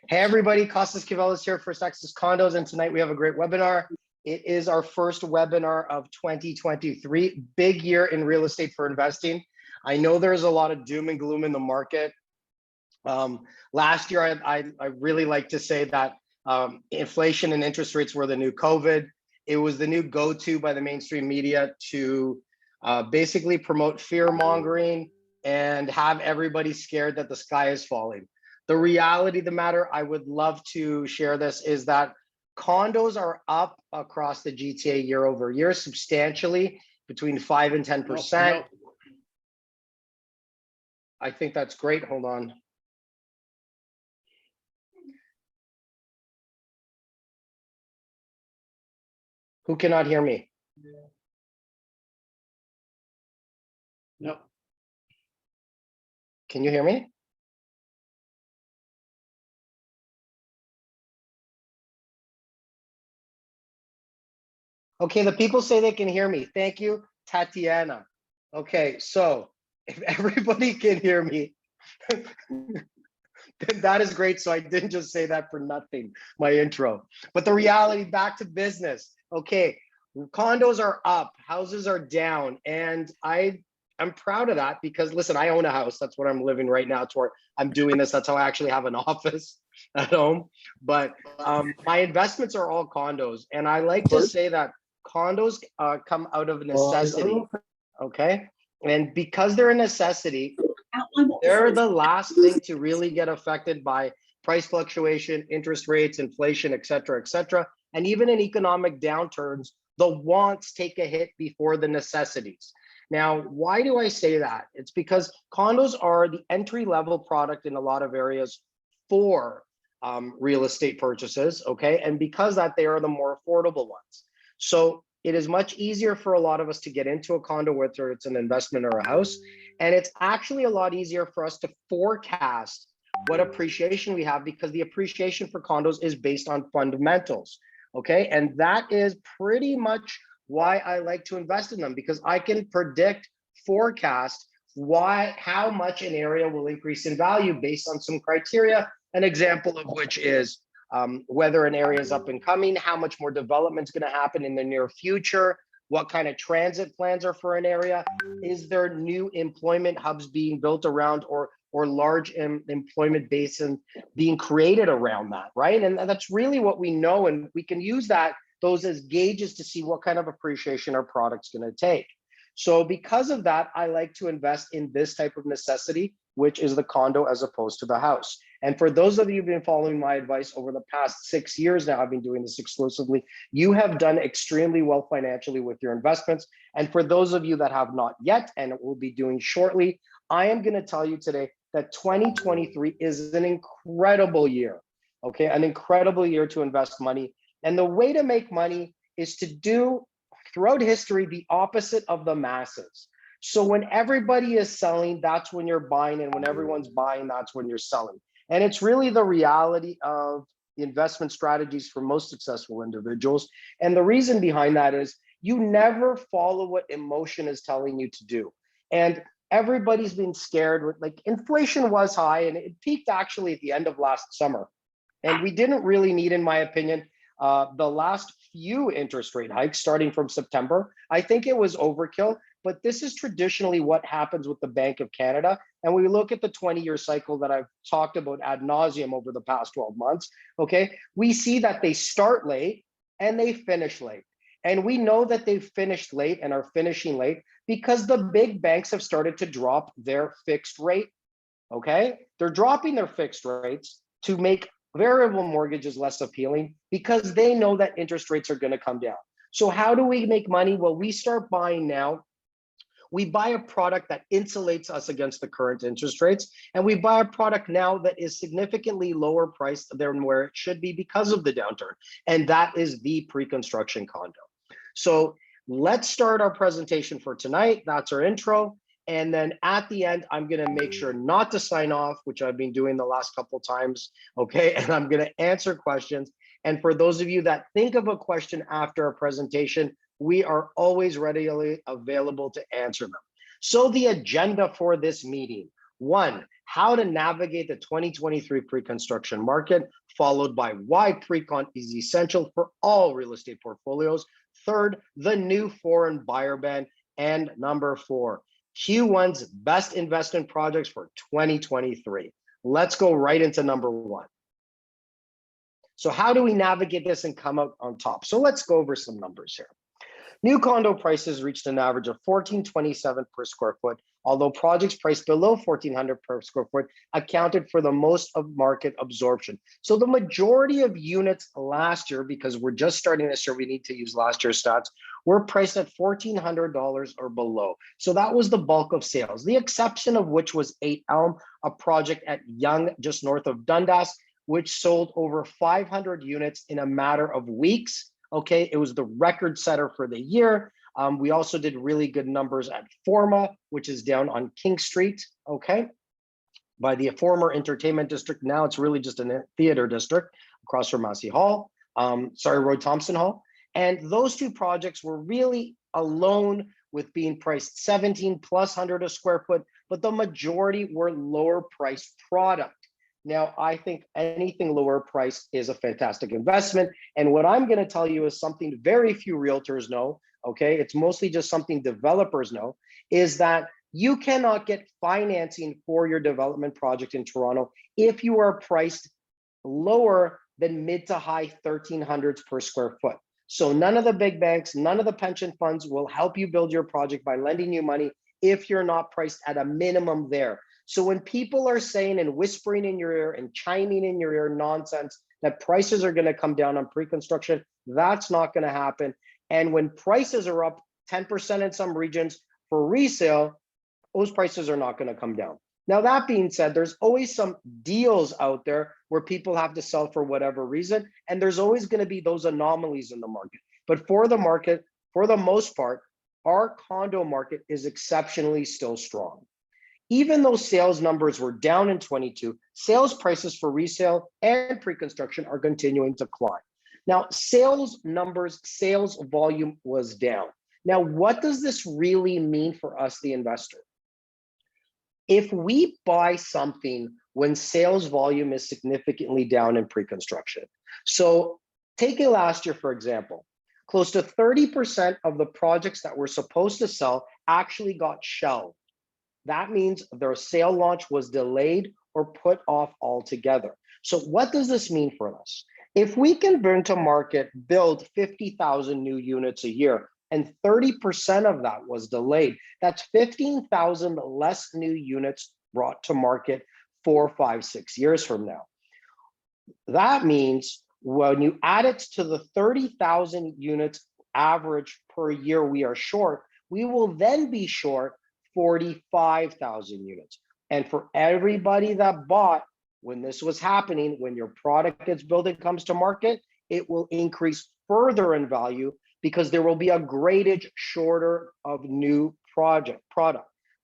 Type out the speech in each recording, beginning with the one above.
Hey everybody, Costas Kivelos here, First Access Condos, and tonight we have a great webinar. It is our first webinar of 2023, big year in real estate for investing. I know there's a lot of doom and gloom in the market. Last year, I really like to say that inflation and interest rates were the new COVID. It was the new go-to by the mainstream media to basically promote fear-mongering and have everybody scared that the sky is falling. The reality of the matter, I would love to share this, is that condos are up across the GTA year over year, substantially, between 5 and 10%. I think that's great. Hold on. Who cannot hear me? No. Can you hear me? Okay, the people say they can hear me. Thank you, Tatiana. Okay, so if everybody can hear me, that is great. So I didn't just say that for nothing, my intro. But the reality, back to business. Okay, condos are up, houses are down, and I'm proud of that because, listen, I own a house. That's what I'm living right now. It's where I'm doing this. That's how I actually have an office at home. But my investments are all condos, and I like to say that condos come out of necessity, okay? And because they're a necessity, they're the last thing to really get affected by price fluctuation, interest rates, inflation, et cetera, and even in economic downturns, the wants take a hit before the necessities. Now, why do I say that? It's because condos are the entry-level product in a lot of areas for real estate purchases, okay? And because that, they are the more affordable ones. So it is much easier for a lot of us to get into a condo, whether it's an investment or a house. And it's actually a lot easier for us to forecast what appreciation we have, because the appreciation for condos is based on fundamentals, okay? And that is pretty much why I like to invest in them, because I can predict, forecast how much an area will increase in value based on some criteria, an example of which is whether an area is up and coming, how much more development is going to happen in the near future, what kind of transit plans are for an area, is there new employment hubs being built around or large employment basin being created around that, right? And that's really what we know, and we can use those as gauges to see what kind of appreciation our product's going to take. So because of that, I like to invest in this type of necessity, which is the condo as opposed to the house. And for those of you who've been following my advice over the past 6 years now, I've been doing this exclusively, you have done extremely well financially with your investments. And for those of you that have not yet, and will be doing shortly, I am going to tell you today that 2023 is an incredible year, okay? An incredible year to invest money. And the way to make money is to do, throughout history, the opposite of the masses. So when everybody is selling, that's when you're buying, and when everyone's buying, that's when you're selling. And it's really the reality of the investment strategies for most successful individuals. And the reason behind that is you never follow what emotion is telling you to do. And everybody's been scared. Like, inflation was high, and it peaked actually at the end of last summer. And we didn't really need, in my opinion, the last few interest rate hikes starting from September. I think it was overkill, but this is traditionally what happens with the Bank of Canada. And we look at the 20-year cycle that I've talked about ad nauseum over the past 12 months, okay? We see that they start late and they finish late. And we know that they've finished late and are finishing late because the big banks have started to drop their fixed rate, okay? They're dropping their fixed rates to make variable mortgages less appealing because they know that interest rates are going to come down. So how do we make money? Well, we start buying now. We buy a product that insulates us against the current interest rates, and we buy a product now that is significantly lower priced than where it should be because of the downturn, and that is the pre-construction condo. So let's start our presentation for tonight. That's our intro. And then at the end, I'm going to make sure not to sign off, which I've been doing the last couple of times, okay? And I'm going to answer questions. And for those of you that think of a question after a presentation, we are always readily available to answer them. So the agenda for this meeting, One, how to navigate the 2023 pre-construction market, followed by why pre-con is essential for all real estate portfolios. Third, the new foreign buyer ban. And number 4, Q1's best investment projects for 2023. Let's go right into number 1. So how do we navigate this and come out on top? So let's go over some numbers here. New condo prices reached an average of $1,427 per square foot, although projects priced below $1,400 per square foot accounted for the most of market absorption. So the majority of units last year, because we're just starting this year, we need to use last year's stats, were priced at $1,400 or below. So that was the bulk of sales, the exception of which was 8 Elm, a project at Yonge, just north of Dundas, which sold over 500 units in a matter of weeks. Okay, it was the record setter for the year. We also did really good numbers at Forma, which is down on King Street, okay, by the former entertainment district. Now it's really just a theater district across from Massey Hall, Roy Thompson Hall. And those 2 projects were really alone with being priced 17 plus 100 a square foot, but the majority were lower priced product. Now, I think anything lower price is a fantastic investment. And what I'm going to tell you is something very few realtors know, okay? It's mostly just something developers know, is that you cannot get financing for your development project in Toronto if you are priced lower than mid to high 1300s per square foot. So none of the big banks, none of the pension funds will help you build your project by lending you money if you're not priced at a minimum there. So when people are saying and whispering in your ear and chiming in your ear nonsense that prices are going to come down on pre-construction, that's not going to happen. And when prices are up 10% in some regions for resale, those prices are not going to come down. Now, that being said, there's always some deals out there where people have to sell for whatever reason, and there's always going to be those anomalies in the market. But for the market, for the most part, our condo market is exceptionally still strong. Even though sales numbers were down in 22, sales prices for resale and pre-construction are continuing to climb. Now, sales numbers, sales volume was down. Now, what does this really mean for us, the investor? If we buy something when sales volume is significantly down in pre-construction, so take it last year, for example, close to 30% of the projects that were supposed to sell actually got shelved. That means their sale launch was delayed or put off altogether. So what does this mean for us? If we can bring to market, build 50,000 new units a year, and 30% of that was delayed, that's 15,000 less new units brought to market 4, 5, 6 years from now. That means when you add it to the 30,000 units average per year we are short, we will then be short 45,000 units. And for everybody that bought when this was happening, when your product gets built and comes to market, it will increase further in value because there will be a gradage shorter of new product,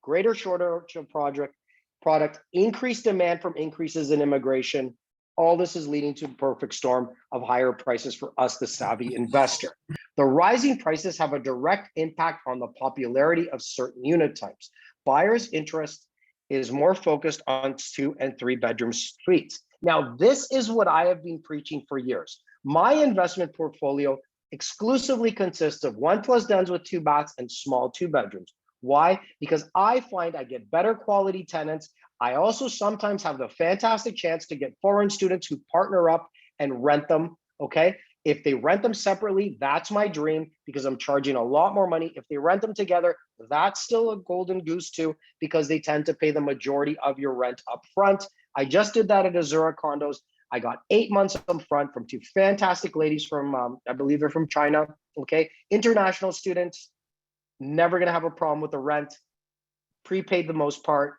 greater shortage of product, increased demand from increases in immigration. All this is leading to a perfect storm of higher prices for us, the savvy investor. The rising prices have a direct impact on the popularity of certain unit types. Buyers' interest is more focused on 2 and 3 bedroom suites. Now, this is what I have been preaching for years. My investment portfolio exclusively consists of 1+ dens with 2 baths and small 2 bedrooms. Why? Because I find I get better quality tenants. I also sometimes have the fantastic chance to get foreign students who partner up and rent them, okay? If they rent them separately, that's my dream because I'm charging a lot more money. If they rent them together, that's still a golden goose too, because they tend to pay the majority of your rent up front. I just did that at Azura Condos. I got 8 months up front from 2 fantastic ladies from, I believe they're from China, okay? International students, never gonna have a problem with the rent, prepaid the most part,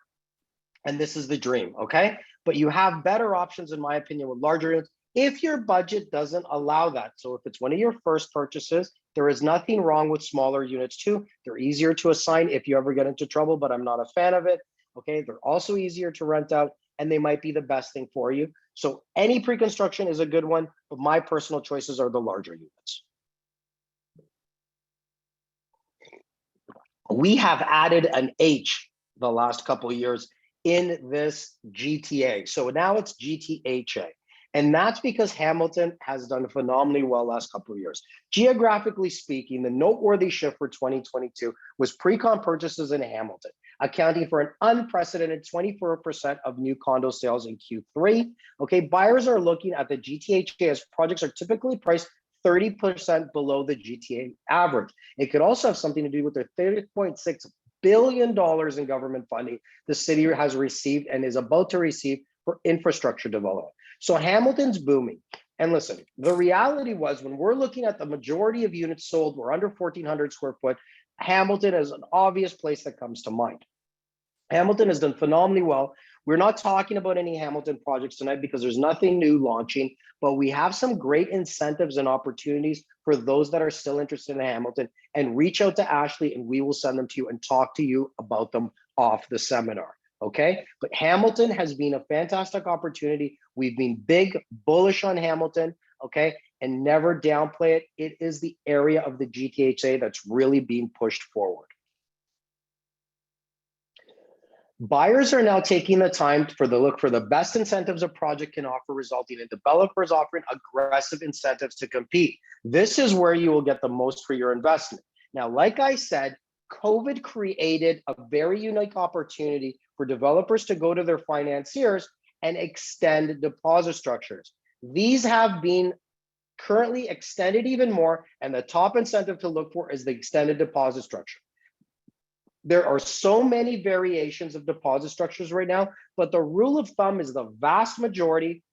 and this is the dream, okay? But you have better options, in my opinion, with larger units if your budget doesn't allow that. So if it's one of your first purchases, there is nothing wrong with smaller units too. They're easier to assign if you ever get into trouble, but I'm not a fan of it, okay? They're also easier to rent out, and they might be the best thing for you. So any pre-construction is a good one, but my personal choices are the larger units. We have added an H the last couple of years in this GTA. So now it's GTHA. And that's because Hamilton has done phenomenally well last couple of years. Geographically speaking, the noteworthy shift for 2022 was pre-con purchases in Hamilton, accounting for an unprecedented 24% of new condo sales in Q3. Okay, buyers are looking at the GTHA as projects are typically priced 30% below the GTA average. It could also have something to do with their $30.6 billion in government funding the city has received and is about to receive for infrastructure development. So Hamilton's booming. And listen, the reality was when we're looking at the majority of units sold were under 1,400 square foot, Hamilton is an obvious place that comes to mind. Hamilton has done phenomenally well. We're not talking about any Hamilton projects tonight because there's nothing new launching, but we have some great incentives and opportunities for those that are still interested in Hamilton, and reach out to Ashley and we will send them to you and talk to you about them off the seminar. Okay, but Hamilton has been a fantastic opportunity. We've been big bullish on Hamilton, okay, and never downplay it. It is the area of the GTHA that's really being pushed forward. Buyers are now taking the time for the look for the best incentives a project can offer, resulting in developers offering aggressive incentives to compete. This is where you will get the most for your investment. Now, like I said, COVID created a very unique opportunity for developers to go to their financiers and extend deposit structures. These have been currently extended even more, and the top incentive to look for is the extended deposit structure. There are so many variations of deposit structures right now, but the rule of thumb is the vast majority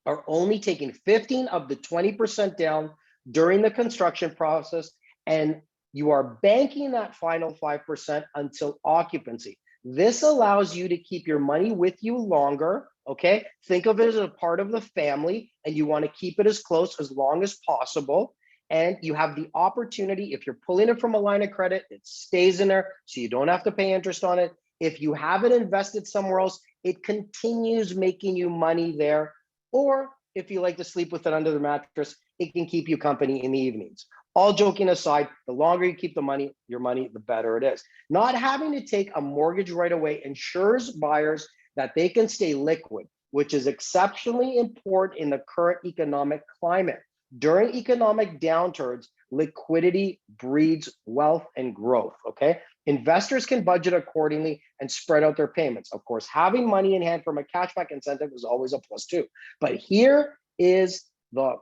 are only taking 15 of the 20% down during the construction process, and you are banking that final 5% until occupancy. This allows you to keep your money with you longer, okay? Think of it as a part of the family, and you want to keep it as close as long as possible. And you have the opportunity, if you're pulling it from a line of credit, it stays in there, so you don't have to pay interest on it. If you have it invested somewhere else, it continues making you money there. Or if you like to sleep with it under the mattress, it can keep you company in the evenings. All joking aside, the longer you keep the money, your money, the better it is. Not having to take a mortgage right away ensures buyers that they can stay liquid, which is exceptionally important in the current economic climate. During economic downturns, liquidity breeds wealth and growth, okay? Investors can budget accordingly and spread out their payments. Of course, having money in hand from a cashback incentive is always a plus too. But here is the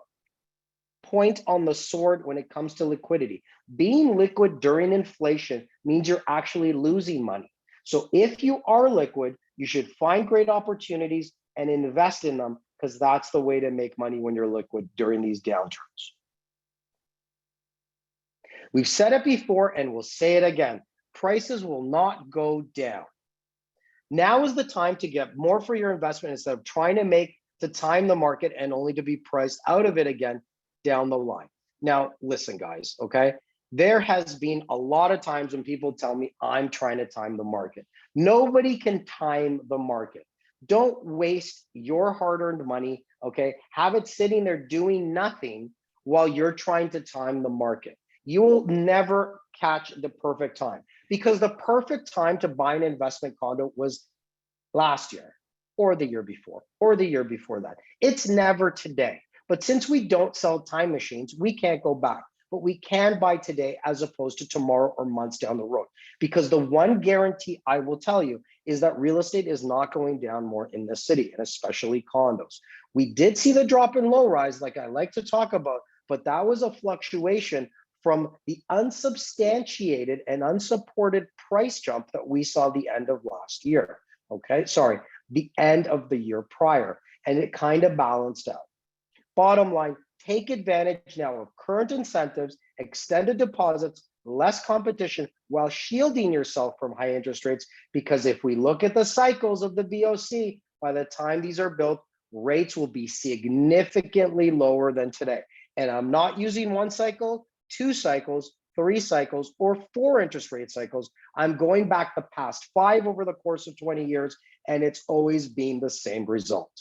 point on the sword when it comes to liquidity. Being liquid during inflation means you're actually losing money. So if you are liquid, you should find great opportunities and invest in them, because that's the way to make money when you're liquid during these downturns. We've said it before and we'll say it again. Prices will not go down. Now is the time to get more for your investment instead of trying to time the market and only to be priced out of it again down the line. Now, listen, guys, okay? There has been a lot of times when people tell me I'm trying to time the market. Nobody can time the market. Don't waste your hard-earned money, okay? Have it sitting there doing nothing while you're trying to time the market. You will never catch the perfect time, because the perfect time to buy an investment condo was last year or the year before or the year before that. It's never today. But since we don't sell time machines, we can't go back. But we can buy today as opposed to tomorrow or months down the road. Because the one guarantee I will tell you is that real estate is not going down more in the city, and especially condos. We did see the drop in low rise, like I like to talk about, but that was a fluctuation from the unsubstantiated and unsupported price jump that we saw the end of last year. Okay, sorry, the end of the year prior, and it kind of balanced out. Bottom line, take advantage now of current incentives, extended deposits, less competition, while shielding yourself from high interest rates. Because if we look at the cycles of the VOC, by the time these are built, rates will be significantly lower than today. And I'm not using one cycle, 2 cycles, 3 cycles, or 4 interest rate cycles. I'm going back the past 5 over the course of 20 years, and it's always been the same result.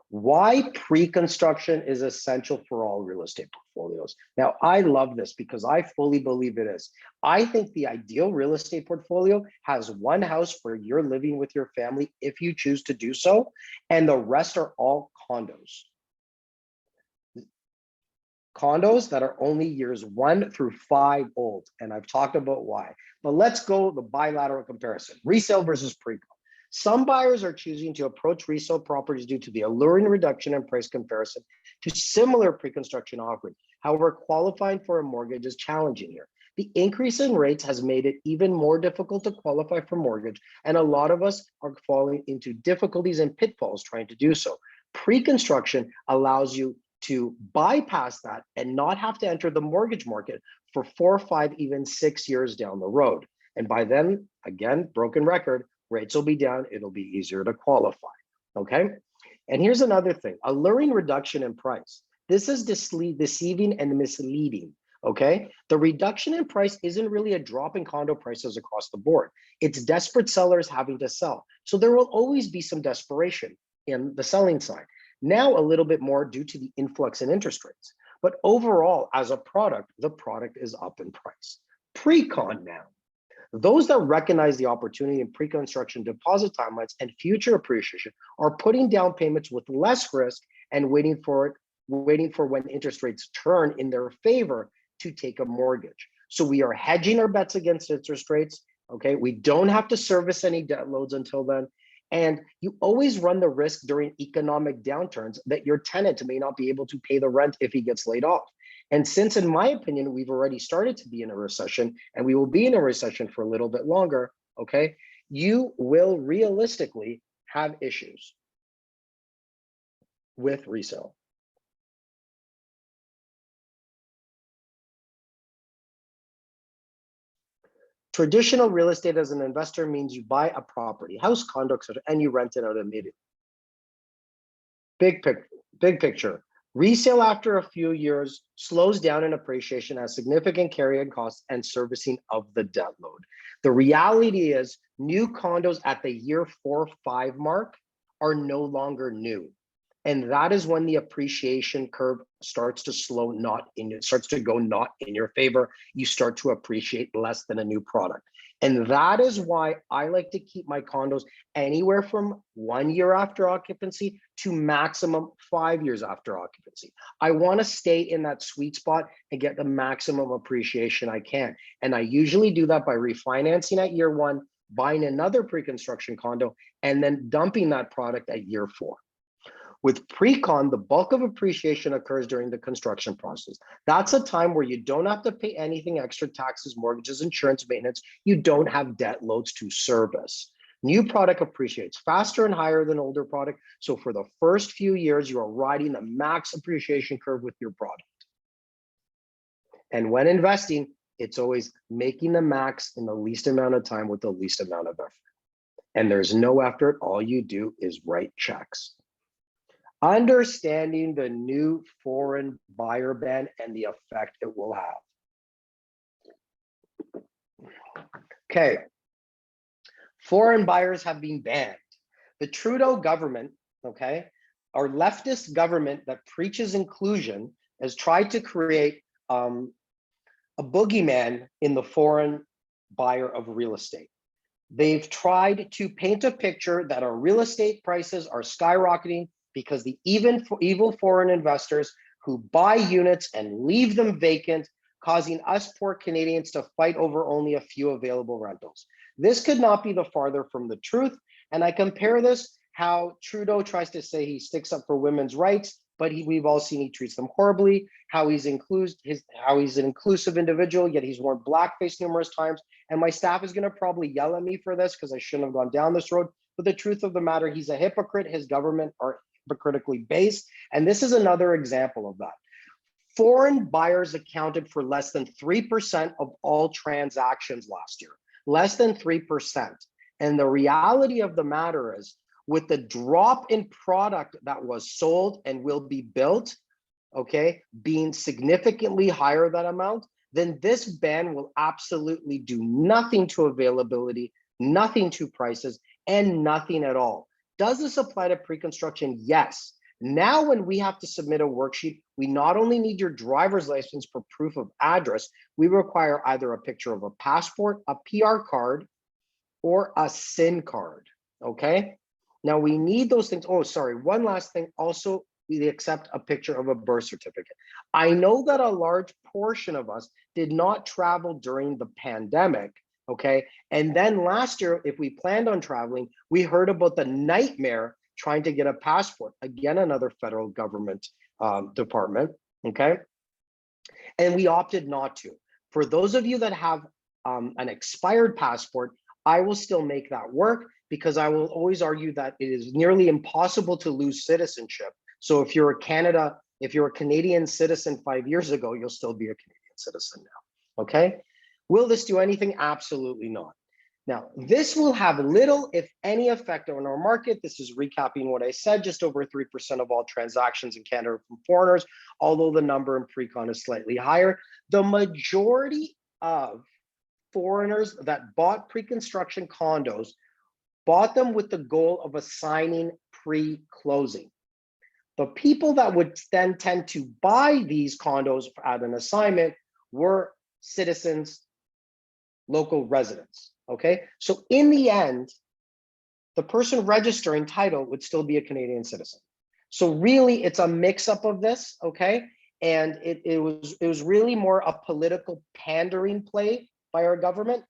Why pre-construction is essential for all real estate portfolios. Now, I love this because I fully believe it is. I think the ideal real estate portfolio has one house where you're living with your family if you choose to do so, and the rest are all condos. Condos that are only years 1 through 5 old, and I've talked about why. But let's go the bilateral comparison, resale versus pre-con. Some buyers are choosing to approach resale properties due to the alluring reduction in price comparison to similar pre-construction offerings. However, qualifying for a mortgage is challenging here. The increase in rates has made it even more difficult to qualify for mortgage, and a lot of us are falling into difficulties and pitfalls trying to do so. Pre-construction allows you to bypass that and not have to enter the mortgage market for 4, 5, even 6 years down the road. And by then, again, broken record, rates will be down, it'll be easier to qualify, okay? And here's another thing, alluring reduction in price. This is deceiving and misleading, okay? The reduction in price isn't really a drop in condo prices across the board. It's desperate sellers having to sell. So there will always be some desperation in the selling side. Now a little bit more due to the influx in interest rates. But overall, as a product, the product is up in price. Pre-con now. Those that recognize the opportunity in pre-construction deposit timelines and future appreciation are putting down payments with less risk and waiting for when interest rates turn in their favor to take a mortgage. So we are hedging our bets against interest rates, okay? We don't have to service any debt loads until then. And you always run the risk during economic downturns that your tenant may not be able to pay the rent if he gets laid off. And since, in my opinion, we've already started to be in a recession and we will be in a recession for a little bit longer, okay, you will realistically have issues with resale. Traditional real estate as an investor means you buy a property, house, condo, etc., and you rent it out immediately. Big picture. Resale after a few years slows down in appreciation as significant carrying costs and servicing of the debt load. The reality is new condos at the year 4, 5 mark are no longer new. And that is when the appreciation curve starts to slow, starts to go not in your favor. You start to appreciate less than a new product. And that is why I like to keep my condos anywhere from 1 year after occupancy to maximum 5 years after occupancy. I want to stay in that sweet spot and get the maximum appreciation I can. And I usually do that by refinancing at year 1, buying another pre-construction condo, and then dumping that product at year 4. With pre-con, the bulk of appreciation occurs during the construction process. That's a time where you don't have to pay anything extra, taxes, mortgages, insurance, maintenance. You don't have debt loads to service. New product appreciates faster and higher than older product. So for the first few years, you are riding the max appreciation curve with your product. And when investing, it's always making the max in the least amount of time with the least amount of effort. And there's no effort. All you do is write checks. Understanding the new foreign buyer ban and the effect it will have. Okay, foreign buyers have been banned. The Trudeau government, okay, our leftist government that preaches inclusion has tried to create a boogeyman in the foreign buyer of real estate. They've tried to paint a picture that our real estate prices are skyrocketing because the evil foreign investors who buy units and leave them vacant, causing us poor Canadians to fight over only a few available rentals. This could not be the farther from the truth. And I compare this how Trudeau tries to say he sticks up for women's rights, but we've all seen he treats them horribly, how he's an inclusive individual, yet he's worn blackface numerous times. And my staff is gonna probably yell at me for this because I shouldn't have gone down this road. But the truth of the matter, he's a hypocrite. His government are hypocritically based. And this is another example of that. Foreign buyers accounted for less than 3% of all transactions last year, less than 3%. And the reality of the matter is, with the drop in product that was sold and will be built, okay, being significantly higher that amount, then this ban will absolutely do nothing to availability, nothing to prices, and nothing at all. Does this apply to pre-construction? Yes. Now, when we have to submit a worksheet, we not only need your driver's license for proof of address, we require either a picture of a passport, a PR card, or a SIN card, okay? Now we need those things. Oh, sorry, one last thing. Also, we accept a picture of a birth certificate. I know that a large portion of us did not travel during the pandemic, okay? And then last year, if we planned on traveling, we heard about the nightmare trying to get a passport. Again, another federal government department, okay? And we opted not to. For those of you that have an expired passport, I will still make that work because I will always argue that it is nearly impossible to lose citizenship. So if you're a Canadian citizen 5 years ago, you'll still be a Canadian citizen now, okay? Will this do anything? Absolutely not. Now, this will have little, if any, effect on our market. This is recapping what I said, just over 3% of all transactions in Canada from foreigners, although the number in pre-con is slightly higher. The majority of foreigners that bought pre-construction condos bought them with the goal of assigning pre-closing. The people that would then tend to buy these condos at an assignment were citizens, local residents, okay? So in the end, the person registering title would still be a Canadian citizen. So really, it's a mix-up of this, okay? And it was really more a political pandering play by our government,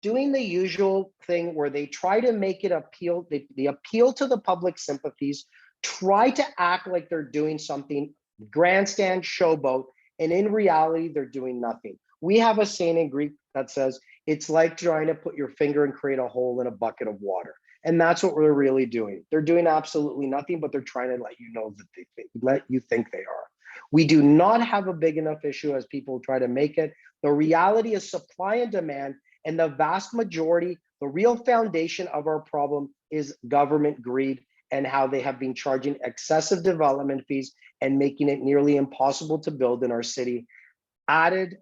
doing the usual thing where they try to make it appeal, they appeal to the public sympathies, try to act like they're doing something, grandstand, showboat, and in reality, they're doing nothing. We have a saying in Greek that says, it's like trying to put your finger and create a hole in a bucket of water. And that's what we're really doing. They're doing absolutely nothing, but they're trying to let you know that let you think they are. We do not have a big enough issue as people try to make it. The reality is supply and demand, and the vast majority, the real foundation of our problem is government greed and how they have been charging excessive development fees and making it nearly impossible to build in our city, added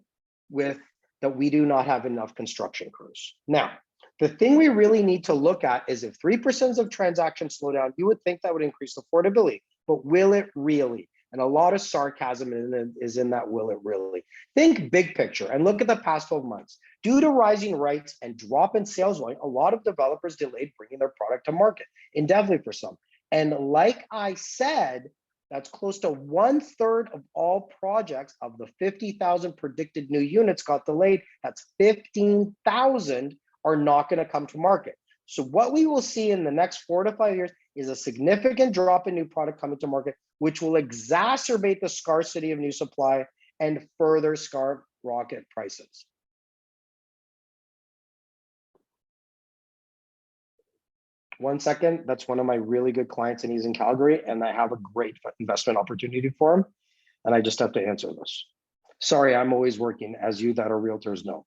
with that we do not have enough construction crews. Now, the thing we really need to look at is if 3% of transactions slow down, you would think that would increase affordability, but will it really? And a lot of sarcasm is in that will it really. Think big picture and look at the past 12 months. Due to rising rates and drop in sales volume, a lot of developers delayed bringing their product to market, indefinitely for some. And like I said, that's close to 1/3 of all projects of the 50,000 predicted new units got delayed. That's 15,000 are not going to come to market. So what we will see in the next 4 to 5 years is a significant drop in new product coming to market, which will exacerbate the scarcity of new supply and further skyrocket prices. One second, that's one of my really good clients and he's in Calgary and I have a great investment opportunity for him. And I just have to answer this. Sorry, I'm always working, as you that are realtors know.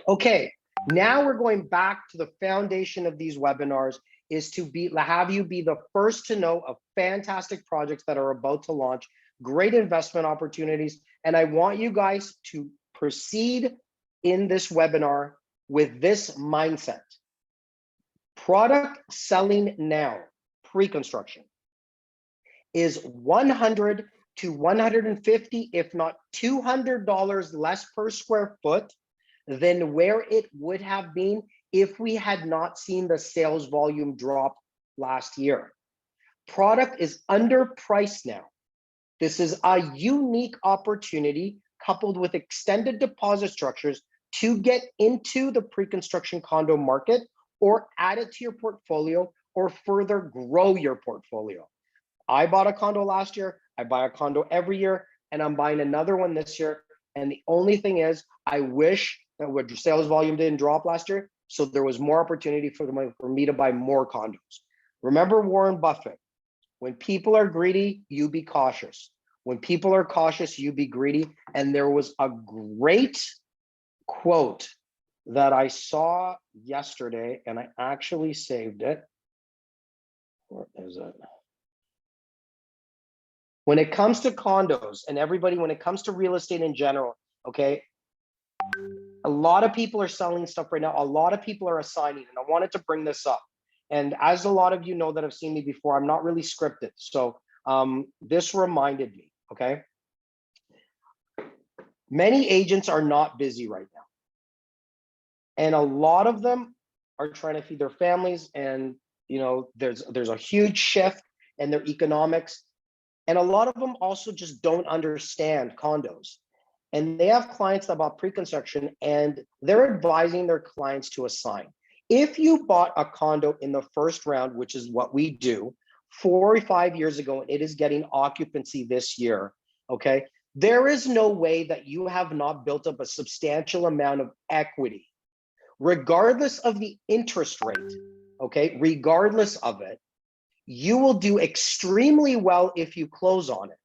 Okay, now we're going back to the foundation of these webinars is to have you be the first to know of fantastic projects that are about to launch, great investment opportunities. And I want you guys to proceed in this webinar with this mindset. Product selling now, pre-construction, is $100 to $150, if not $200 less per square foot than where it would have been if we had not seen the sales volume drop last year. Product is underpriced now. This is a unique opportunity coupled with extended deposit structures to get into the pre-construction condo market or add it to your portfolio or further grow your portfolio. I bought a condo last year, I buy a condo every year, and I'm buying another one this year. And the only thing is, I wish that sales volume didn't drop last year, so there was more opportunity for me to buy more condos. Remember Warren Buffett, when people are greedy, you be cautious. When people are cautious, you be greedy. And there was a great quote that I saw yesterday, and I actually saved it. Where is it? When it comes to condos and everybody, when it comes to real estate in general, okay, a lot of people are selling stuff right now. A lot of people are assigning, and I wanted to bring this up. And as a lot of you know that have seen me before, I'm not really scripted. So this reminded me, okay? Many agents are not busy right now. And a lot of them are trying to feed their families, and you know, there's a huge shift in their economics. And a lot of them also just don't understand condos. And they have clients that bought pre-construction, and they're advising their clients to assign. If you bought a condo in the first round, which is what we do, 4 or 5 years ago, and it is getting occupancy this year, okay? There is no way that you have not built up a substantial amount of equity, regardless of the interest rate, okay? Regardless of it, you will do extremely well if you close on it.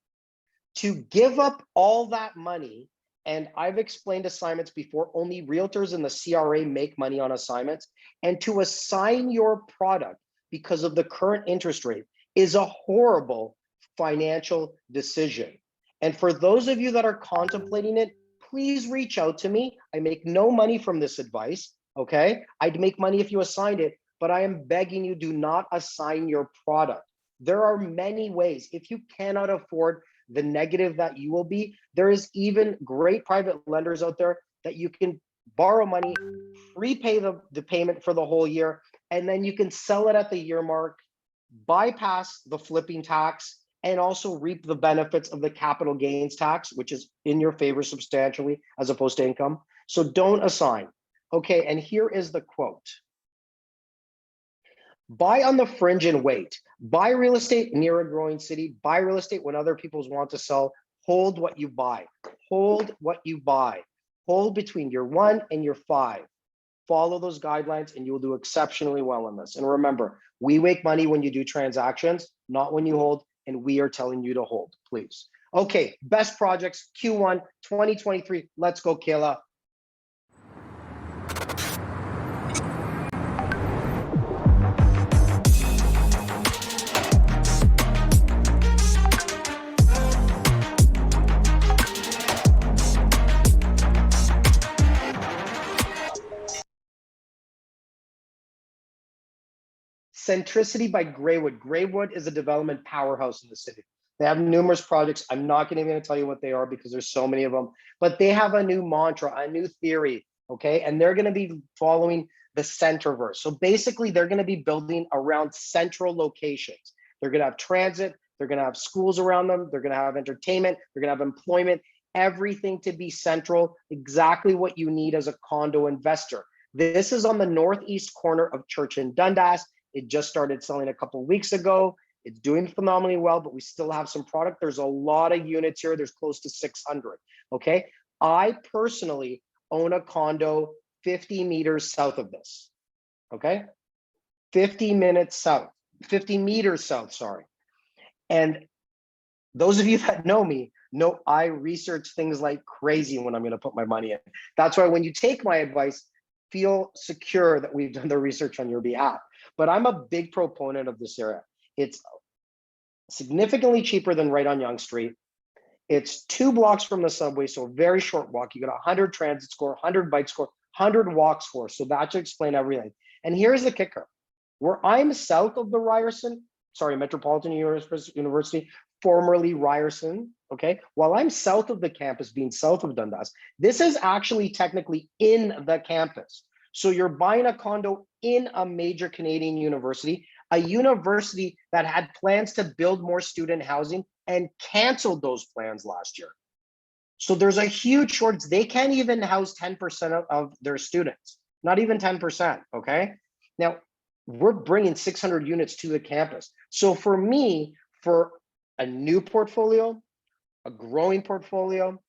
To give up all that money, and I've explained assignments before, only realtors in the CRA make money on assignments, and to assign your product because of the current interest rate is a horrible financial decision. And for those of you that are contemplating it, please reach out to me. I make no money from this advice, okay? I'd make money if you assigned it, but I am begging you, do not assign your product. There are many ways. If you cannot afford the negative that you will be, there is even great private lenders out there that you can borrow money, prepay the payment for the whole year, and then you can sell it at the year mark, bypass the flipping tax, and also reap the benefits of the capital gains tax, which is in your favor substantially as opposed to income. So don't assign. Okay, and here is the quote. Buy on the fringe and wait. Buy real estate near a growing city. Buy real estate when other people want to sell. Hold what you buy. Hold what you buy. Hold between year 1 and year 5. Follow those guidelines and you will do exceptionally well in this. And remember, we make money when you do transactions, not when you hold, and we are telling you to hold, please. Okay, best projects, Q1 2023. Let's go, Keele. Centricity by Greywood. Greywood is a development powerhouse in the city. They have numerous projects. I'm not going to tell you what they are because there's so many of them, but they have a new mantra, a new theory, okay? And they're going to be following the Centerverse. So basically, they're going to be building around central locations. They're going to have transit. They're going to have schools around them. They're going to have entertainment. They're going to have employment, everything to be central, exactly what you need as a condo investor. This is on the northeast corner of Church and Dundas. It just started selling a couple of weeks ago. It's doing phenomenally well, but we still have some product. There's a lot of units here. There's close to 600, okay? I personally own a condo 50 meters south of this, okay? 50 meters south, sorry. And those of you that know me know I research things like crazy when I'm gonna put my money in. That's why when you take my advice, feel secure that we've done the research on your behalf. But I'm a big proponent of this area. It's significantly cheaper than right on Yonge Street. It's 2 blocks from the subway, so a very short walk. You got 100 transit score, 100 bike score, 100 walk score. So that should explain everything. And here's the kicker. Where I'm south of the Metropolitan University, formerly Ryerson, okay? While I'm south of the campus, being south of Dundas, this is actually technically in the campus. So you're buying a condo in a major Canadian university, a university that had plans to build more student housing and canceled those plans last year. So there's a huge shortage. They can't even house 10% of their students, not even 10%, okay? Now, we're bringing 600 units to the campus. So for me, for a new portfolio, a growing portfolio,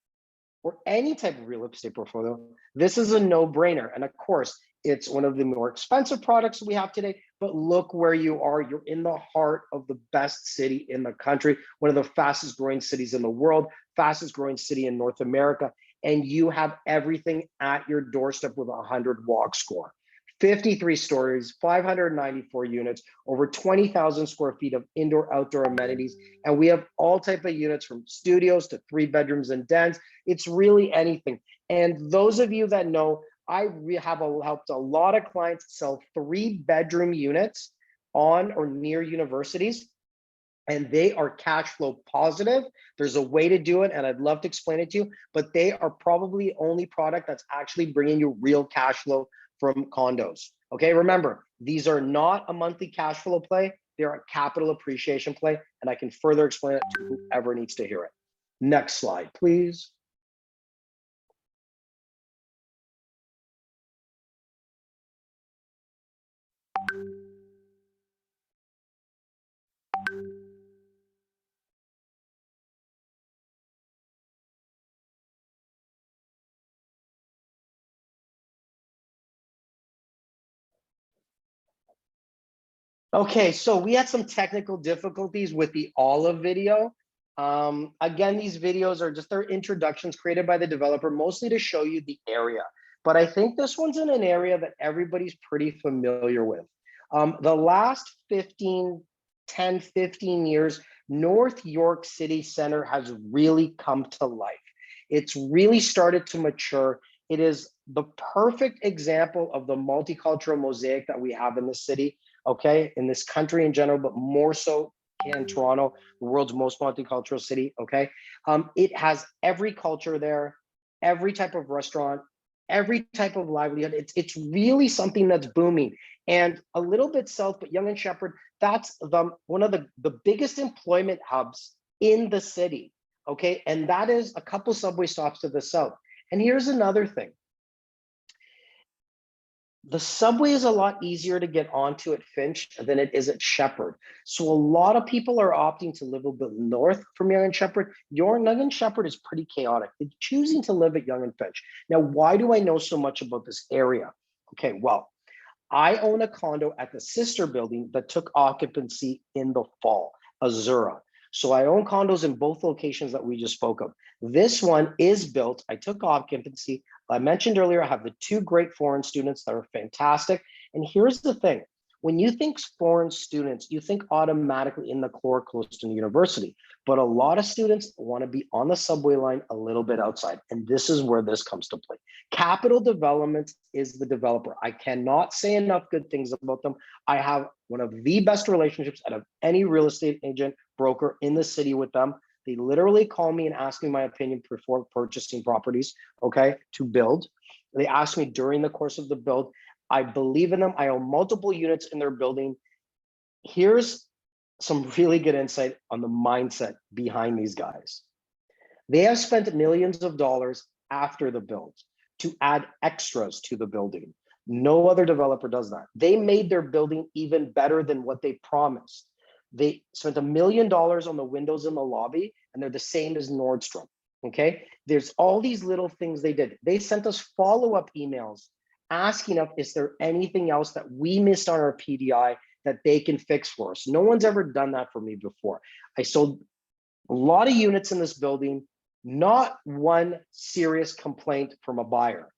or any type of real estate portfolio, this is a no-brainer. And of course, it's one of the more expensive products we have today, but look where you are. You're in the heart of the best city in the country, one of the fastest growing cities in the world, fastest growing city in North America, and you have everything at your doorstep with a 100 walk score. 53 stories, 594 units, over 20,000 square feet of indoor outdoor amenities. And we have all type of units from studios to 3 bedrooms and dens. It's really anything. And those of you that know, I have helped a lot of clients sell 3-bedroom units on or near universities, and they are cash flow positive. There's a way to do it, and I'd love to explain it to you, but they are probably the only product that's actually bringing you real cash flow from condos. Okay, remember, these are not a monthly cash flow play, they're a capital appreciation play, and I can further explain it to whoever needs to hear it. Next slide, please. Okay, so we had some technical difficulties with the Olive video. Again, these videos are just their introductions created by the developer, mostly to show you the area. But I think this one's in an area that everybody's pretty familiar with. The last 10, 15 years, North York City Center has really come to life. It's really started to mature. It is the perfect example of the multicultural mosaic that we have in the city, okay, in this country in general, but more so in Toronto, the world's most multicultural city, okay? It has every culture there, every type of restaurant, every type of livelihood. It's really something that's booming. And a little bit south, but Yonge and Sheppard, that's one of the biggest employment hubs in the city, okay? And that is a couple subway stops to the south. And here's another thing. The subway is a lot easier to get onto at Finch than it is at Sheppard. So a lot of people are opting to live a bit north from Yonge and Sheppard. Yonge and Sheppard is pretty chaotic. They're choosing to live at Yonge and Finch. Now, why do I know so much about this area? Okay, well, I own a condo at the sister building that took occupancy in the fall, Azura. So I own condos in both locations that we just spoke of. This one is built. I took occupancy. I mentioned earlier, I have the 2 great foreign students that are fantastic. And here's the thing. When you think foreign students, you think automatically in the core close to the university. But a lot of students want to be on the subway line a little bit outside. And this is where this comes to play. Capital Development is the developer. I cannot say enough good things about them. I have one of the best relationships out of any real estate agent, broker in the city with them. They literally call me and ask me my opinion before purchasing properties, okay, to build. They ask me during the course of the build. I believe in them. I own multiple units in their building. Here's some really good insight on the mindset behind these guys. They have spent millions of dollars after the build to add extras to the building. No other developer does that. They made their building even better than what they promised. They spent $1 million on the windows in the lobby, and they're the same as Nordstrom, okay? There's all these little things they did. They sent us follow-up emails asking us, is there anything else that we missed on our PDI that they can fix for us? No one's ever done that for me before. I sold a lot of units in this building, not one serious complaint from a buyer.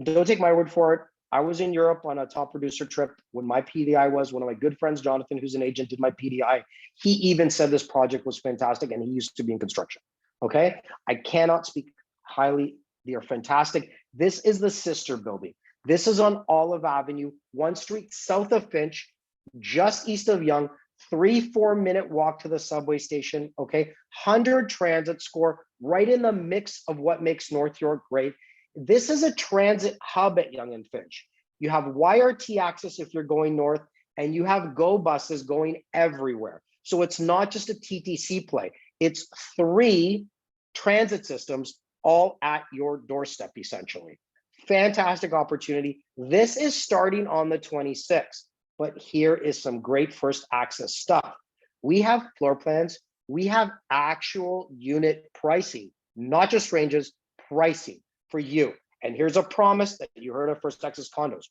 Don't take my word for it. I was in Europe on a top producer trip when my PDI was. One of my good friends, Jonathan, who's an agent, did my PDI. He even said this project was fantastic, and he used to be in construction. Okay, I cannot speak highly. They are fantastic. This is the sister building. This is on Olive Avenue, 1 street south of Finch, just east of Yonge. 3-4 minute walk to the subway station. Okay, 100 transit score, right in the mix of what makes North York great. This is a transit hub at Yonge and Finch. You have YRT access if you're going north, and you have GO buses going everywhere. So it's not just a TTC play. It's 3 transit systems all at your doorstep, essentially. Fantastic opportunity. This is starting on the 26th, but here is some great first access stuff. We have floor plans. We have actual unit pricing, not just ranges, pricing for you. And here's a promise that you heard of First Access Condos.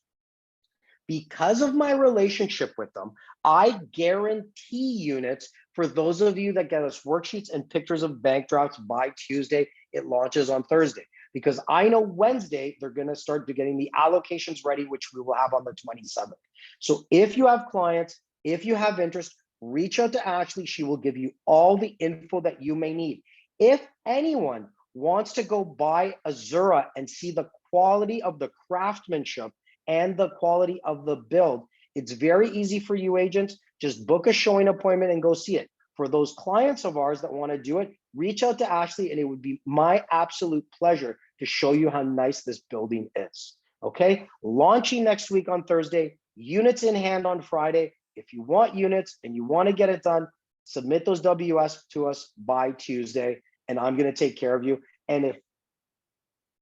Because of my relationship with them, I guarantee units for those of you that get us worksheets and pictures of bank drafts by Tuesday. It launches on Thursday. because I know Wednesday they're going to start getting the allocations ready, which we will have on the 27th. So if you have clients, if you have interest, reach out to Ashley. She will give you all the info that you may need. If anyone wants to go buy Azura and see the quality of the craftsmanship and the quality of the build, it's very easy for you agents. Just book a showing appointment and go see it. For those clients of ours that want to do it, reach out to Ashley and it would be my absolute pleasure to show you how nice this building is. Okay, launching next week on Thursday, units in hand on Friday. If you want units and you want to get it done, submit those WS to us by Tuesday and I'm going to take care of you. And if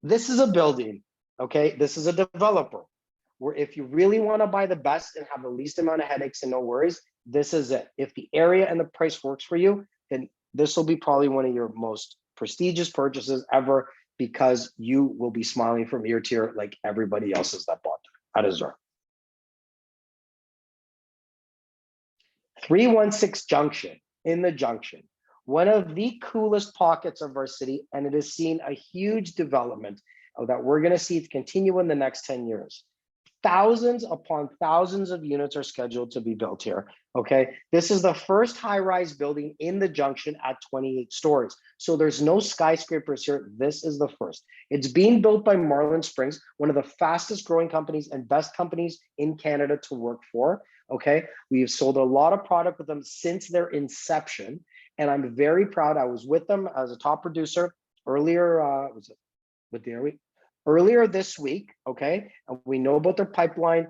this is a building, okay, this is a developer where if you really want to buy the best and have the least amount of headaches and no worries, this is it. If the area and the price works for you, then this will be probably one of your most prestigious purchases ever, because you will be smiling from ear to ear like everybody else's that bought at Azure. 316 Junction, in the Junction, one of the coolest pockets of our city, and it has seen a huge development that we're going to see continue in the next 10 years. Thousands upon thousands of units are scheduled to be built here. Okay, this is the first high-rise building in the Junction at 28 stories. So there's no skyscrapers here. This is the first. It's being built by Marlin Springs, one of the fastest growing companies and best companies in Canada to work for. Okay, we've sold a lot of product with them since their inception, and I'm very proud. I was with them as a top producer earlier. Earlier this week, okay, and we know about their pipeline.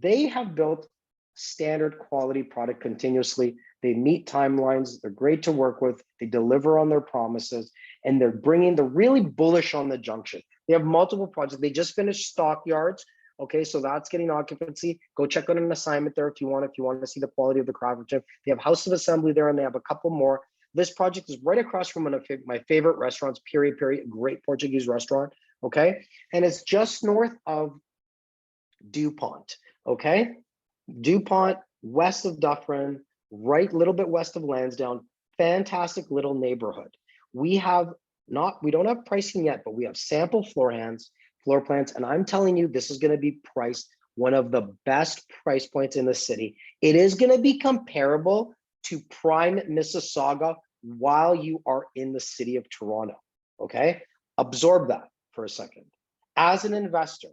They have built standard quality product continuously. They meet timelines. They're great to work with. They deliver on their promises, and they're really bullish on the Junction. They have multiple projects. They just finished Stockyards. Okay, so that's getting occupancy. Go check out an assignment there if you want to see the quality of the craftsmanship. They have House of Assembly there, and they have a couple more. This project is right across from one of my favorite restaurants, Piri Piri, a great Portuguese restaurant. Okay, and it's just north of DuPont. Okay, DuPont, west of Dufferin, right, little bit west of Lansdowne. Fantastic little neighborhood. We don't have pricing yet, but we have sample floor plans, and I'm telling you, this is going to be priced one of the best price points in the city. It is going to be comparable to prime Mississauga while you are in the city of Toronto. Okay, absorb that for a second. As an investor,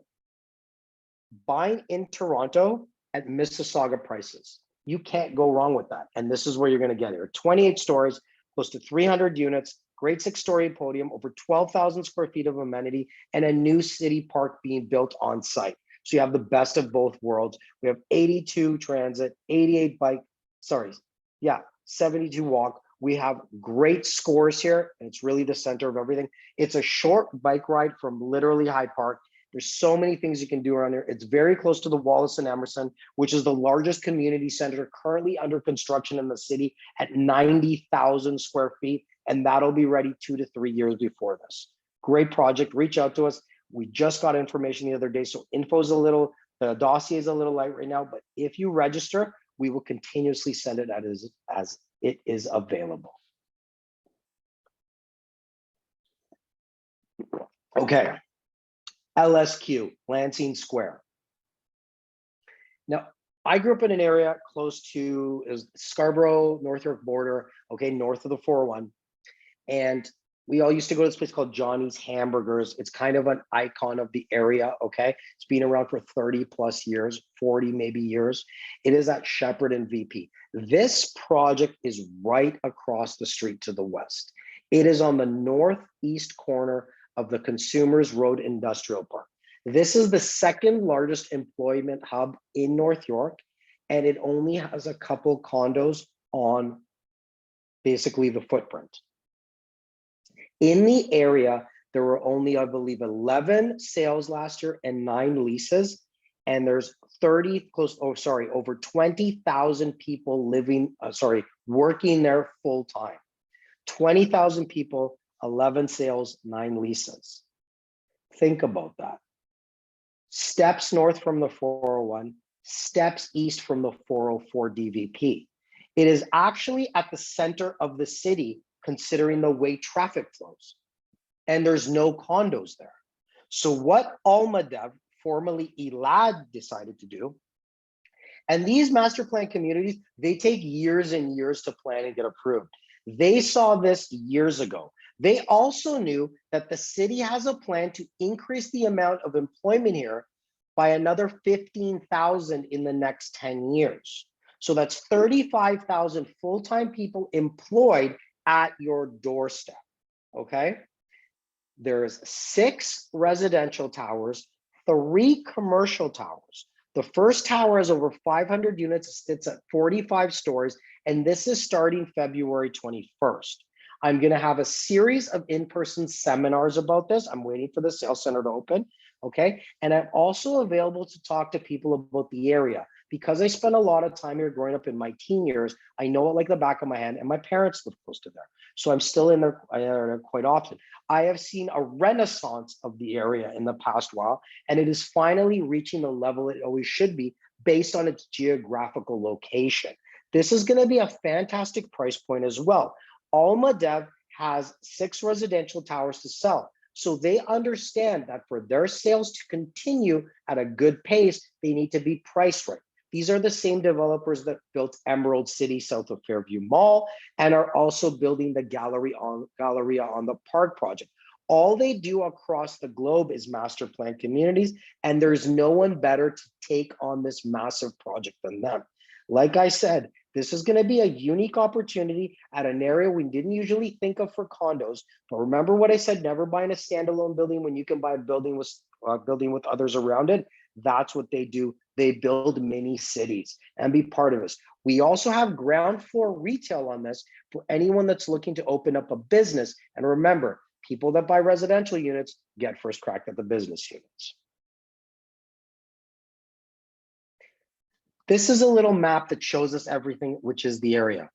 buying in Toronto at Mississauga prices, you can't go wrong with that. And this is where you're going to get here. 28 stories, close to 300 units, great 6-story podium, over 12,000 square feet of amenity, and a new city park being built on site. So you have the best of both worlds. We have 82 transit, 88 bike, 72 walk. We have great scores here, and it's really the center of everything. It's a short bike ride from literally Hyde Park. There's so many things you can do around here. It's very close to the Wallace and Emerson, which is the largest community center currently under construction in the city at 90,000 square feet. And that'll be ready 2 to 3 years before this. Great project. Reach out to us. We just got information the other day. So the dossier is a little light right now, but if you register, we will continuously send it as it is available. Okay. LSQ, Lansing Square. Now, I grew up in an area close to Scarborough, North York border, okay, north of the 401. And we all used to go to this place called Johnny's Hamburgers. It's kind of an icon of the area, okay? It's been around for 30 plus years, 40 maybe years. It is at Sheppard and VP. This project is right across the street to the west. It is on the northeast corner of the Consumers Road Industrial Park. This is the second largest employment hub in North York, and it only has a couple condos on basically the footprint. In the area, there were only, I believe, 11 sales last year and 9 leases, and there's over 20,000 people working there full time. 20,000 people, 11 sales, 9 leases. Think about that. Steps north from the 401, steps east from the 404 DVP. It is actually at the center of the city, considering the way traffic flows. and there's no condos there. So what Almadev, formerly ELAD, decided to do, and these master plan communities, they take years and years to plan and get approved. They saw this years ago. They also knew that the city has a plan to increase the amount of employment here by another 15,000 in the next 10 years. So that's 35,000 full-time people employed at your doorstep, okay? There's 6 residential towers, 3 commercial towers. The first tower has over 500 units, sits at 45 stories, and this is starting February 21st. I'm gonna have a series of in-person seminars about this. I'm waiting for the sales center to open, okay? And I'm also available to talk to people about the area. Because I spent a lot of time here growing up in my teen years, I know it like the back of my hand, and my parents live close to there. So I'm still in there quite often. I have seen a renaissance of the area in the past while, and it is finally reaching the level it always should be based on its geographical location. This is going to be a fantastic price point as well. Almadev has 6 residential towers to sell. So they understand that for their sales to continue at a good pace, they need to be priced right. These are the same developers that built Emerald City south of Fairview Mall and are also building the Galleria on the Park project. All they do across the globe is master plan communities, and there's no one better to take on this massive project than them. Like I said, this is going to be a unique opportunity at an area we didn't usually think of for condos. But remember what I said, never buying a standalone building when you can buy a building with others around it. That's what they do. They build mini cities and be part of this. We also have ground floor retail on this for anyone that's looking to open up a business. And remember, people that buy residential units get first crack at the business units. This is a little map that shows us everything, which is the area,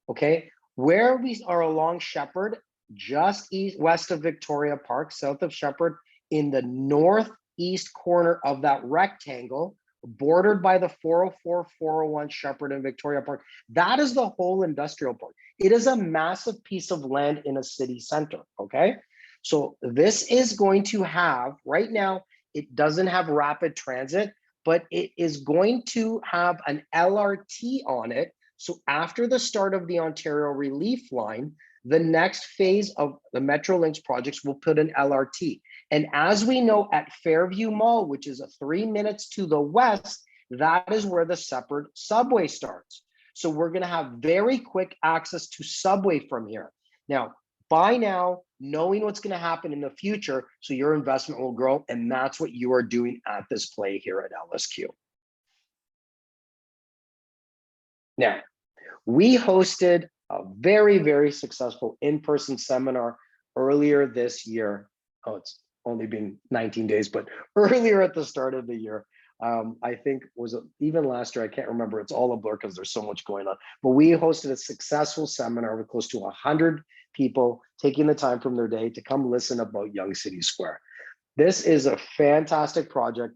okay? Where we are along Sheppard, just west of Victoria Park, south of Sheppard, in the northeast corner of that rectangle, bordered by the 404, 401 Sheppard and Victoria Park, that is the whole industrial park. It is a massive piece of land in a city center, okay? So this is going to have, right now, it doesn't have rapid transit, but it is going to have an LRT on it. So after the start of the Ontario Relief Line, the next phase of the Metrolinx projects will put an LRT. And as we know at Fairview Mall, which is 3 minutes to the west, that is where the Sheppard subway starts. So we're gonna have very quick access to subway from here. Now, buy now, knowing what's gonna happen in the future, so your investment will grow, and that's what you are doing at this play here at LSQ. Now, we hosted a very, very successful in-person seminar earlier this year. Oh, it's only been 19 days, but earlier at the start of the year. I think was even last year, I can't remember, it's all a blur because there's so much going on. But we hosted a successful seminar with close to 100 people taking the time from their day to come listen about Yonge City Square. This is a fantastic project